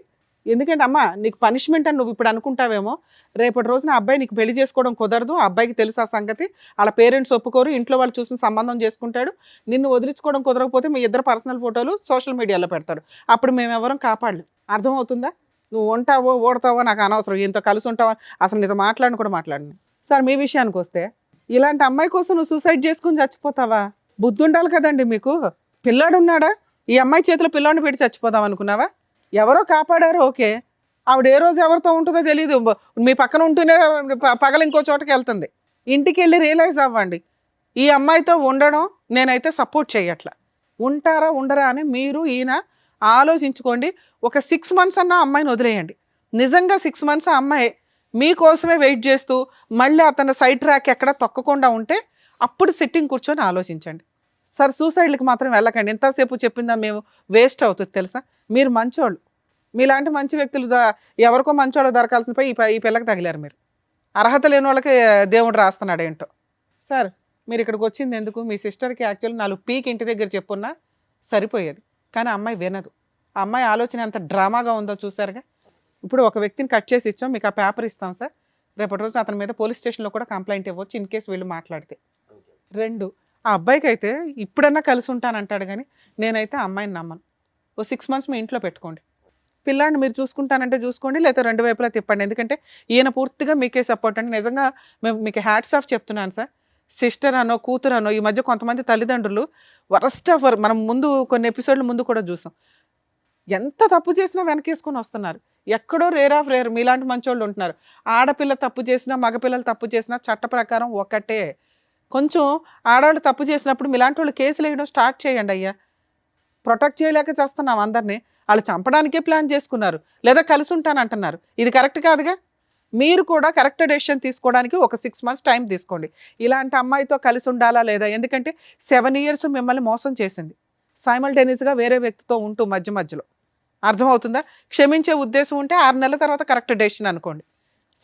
ఎందుకంటే అమ్మ నీకు పనిష్మెంట్ అని నువ్వు ఇప్పుడు అనుకుంటావేమో, రేపటి రోజున అబ్బాయి నీకు పెళ్లి చేసుకోవడం కుదరదు, ఆ అబ్బాయికి తెలుసు ఆ సంగతి, వాళ్ళ పేరెంట్స్ ఒప్పుకోరు, ఇంట్లో వాళ్ళు చూసిన సంబంధం చేసుకుంటాడు, నిన్ను వదిలించుకోవడం కుదరకపోతే మీ ఇద్దరు పర్సనల్ ఫోటోలు సోషల్ మీడియాలో పెడతాడు, అప్పుడు మేము ఎవరం కాపాడలేం. అర్థమవుతుందా? నువ్వు ఉంటావో ఓడతావో నాకు అనవసరం, ఇంత కలిసి ఉంటావో అసలు నీతో మాట్లాడిన కూడా మాట్లాడిన. సార్ మీ విషయానికి వస్తే, ఇలాంటి అమ్మాయి కోసం నువ్వు సూసైడ్ చేసుకుని చచ్చిపోతావా? బుద్ధి ఉండాలి కదండి మీకు. పిల్లాడు ఉన్నాడా? ఈ అమ్మాయి చేతిలో పిల్లాడిని పెట్టి చచ్చిపోదాం అనుకున్నావా? ఎవరో కాపాడారు, ఓకే. ఆవిడ ఏ రోజు ఎవరితో ఉంటుందో తెలియదు, మీ పక్కన ఉంటూనే పగల ఇంకో చోటకి వెళ్తుంది. ఇంటికి వెళ్ళి రియలైజ్ అవ్వండి, ఈ అమ్మాయితో ఉండడం నేనైతే సపోర్ట్ చేయట్లా. ఉంటారా ఉండరా అని మీరు ఈయన ఆలోచించుకోండి. ఒక 6 months అన్న అమ్మాయిని వదిలేయండి. నిజంగా 6 months ఆ అమ్మాయి మీకోసమే వెయిట్ చేస్తూ మళ్ళీ అతను సైడ్ ట్రాక్ ఎక్కడ తొక్కకుండా ఉంటే అప్పుడు సిట్టింగ్ కూర్చొని ఆలోచించండి. సార్ సూసైడ్కి మాత్రం వెళ్ళకండి. ఎంతసేపు చెప్పిందా మేము వేస్ట్ అవుతుంది తెలుసా. మీరు మంచోళ్ళు, మీలాంటి మంచి వ్యక్తులు ఎవరికో మంచోళ్ళు దొరకాల్సిన పోయి ఈ పిల్లకి తగిలారు. మీరు అర్హత లేని వాళ్ళకి దేవుడు రాస్తున్నాడు ఏంటో. సార్ మీరు ఇక్కడికి వచ్చింది ఎందుకు? మీ సిస్టర్కి యాక్చువల్లీ 4 పీక్ ఇంటి దగ్గర చెప్పున్నా సరిపోయేది, కానీ అమ్మాయి వినదు. ఆ అమ్మాయి ఆలోచన ఎంత డ్రామాగా ఉందో చూసారుగా. ఇప్పుడు ఒక వ్యక్తిని కట్ చేసి ఇచ్చాం, మీకు ఆ పేపర్ ఇస్తాం సార్, రేపటి రోజు అతని మీద పోలీస్ స్టేషన్లో కూడా కంప్లైంట్ ఇవ్వచ్చు ఇన్ కేసు వీళ్ళు మాట్లాడితే. 2, ఆ అబ్బాయికి అయితే ఇప్పుడన్నా కలిసి ఉంటానంటాడు, కానీ నేనైతే ఆ అమ్మాయిని నమ్మను. ఓ 6 months మీ ఇంట్లో పెట్టుకోండి, పిల్లాడిని మీరు చూసుకుంటానంటే చూసుకోండి, లేకపోతే 2 వైపులా తిప్పండి. ఎందుకంటే ఈయన పూర్తిగా మీకే సపోర్ట్ అండి. నిజంగా మేము మీకు హ్యాట్స్ ఆఫ్ చెప్తున్నాను సార్. సిస్టర్ అనో కూతురు అనో, ఈ మధ్య కొంతమంది తల్లిదండ్రులు వరస్ట్ ఆఫ్, మనం ముందు కొన్ని ఎపిసోడ్ల ముందు కూడా చూసాం, ఎంత తప్పు చేసినా వెనకేసుకొని వస్తున్నారు. ఎక్కడో రేర్ ఆఫ్ రేర్ మీలాంటి మంచోళ్ళు ఉంటున్నారు. ఆడపిల్ల తప్పు చేసినా మగపిల్లలు తప్పు చేసినా చట్ట ప్రకారం ఒకటే. కొంచెం ఆడవాళ్ళు తప్పు చేసినప్పుడు మీలాంటి వాళ్ళు కేసులు వేయడం స్టార్ట్ చేయండి అయ్యా. ప్రొటెక్ట్ చేయలేక చేస్తున్నాం అందరినీ. వాళ్ళు చంపడానికే ప్లాన్ చేసుకున్నారు, లేదా కలిసి ఉంటానంటున్నారు. ఇది కరెక్ట్ కాదుగా. మీరు కూడా కరెక్ట్ డెసిషన్ తీసుకోవడానికి ఒక 6 months టైం తీసుకోండి. ఇలాంటి అమ్మాయితో కలిసి ఉండాలా లేదా? ఎందుకంటే 7 years మిమ్మల్ని మోసం చేసింది, సైమల్టేనియస్గా వేరే వ్యక్తితో ఉంటూ మధ్యలో. అర్థమవుతుందా? క్షమించే ఉద్దేశం ఉంటే 6 నెలల తర్వాత కరెక్ట్ డెసిషన్ అనుకోండి.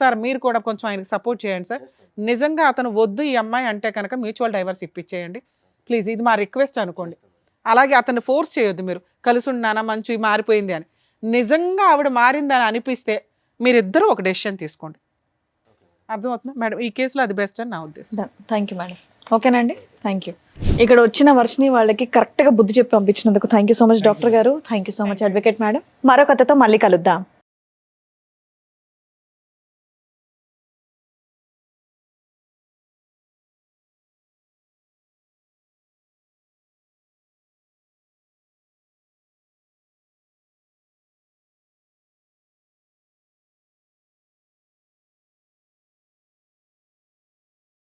సార్ మీరు కూడా కొంచెం ఆయనకి సపోర్ట్ చేయండి సార్. నిజంగా అతను వద్దు ఈ అమ్మాయి అంటే కనుక మ్యూచువల్ డైవర్స్ ఇప్పించేయండి ప్లీజ్, ఇది మా రిక్వెస్ట్ అనుకోండి. అలాగే అతన్ని ఫోర్స్ చేయొద్దు, మీరు కలిసి ఉన్నానా మంచి మారిపోయింది అని. నిజంగా ఆవిడ మారిందని అనిపిస్తే మీరిద్దరూ ఒక డెసిషన్ తీసుకోండి. అర్థమవుతుందా మేడం? ఈ కేసులో అది బెస్ట్ అని నా ఉద్దేశం. Thank you madam. ఓకేనండి, థ్యాంక్ యూ. ఇక్కడ వచ్చిన వర్షిని వాళ్ళకి కరెక్ట్గా బుద్ధి చెప్పి పంపించినందుకు thank you so much doctor గారు. Thank you so much advocate madam. మరో కథతో మళ్ళీ కలుద్దాం.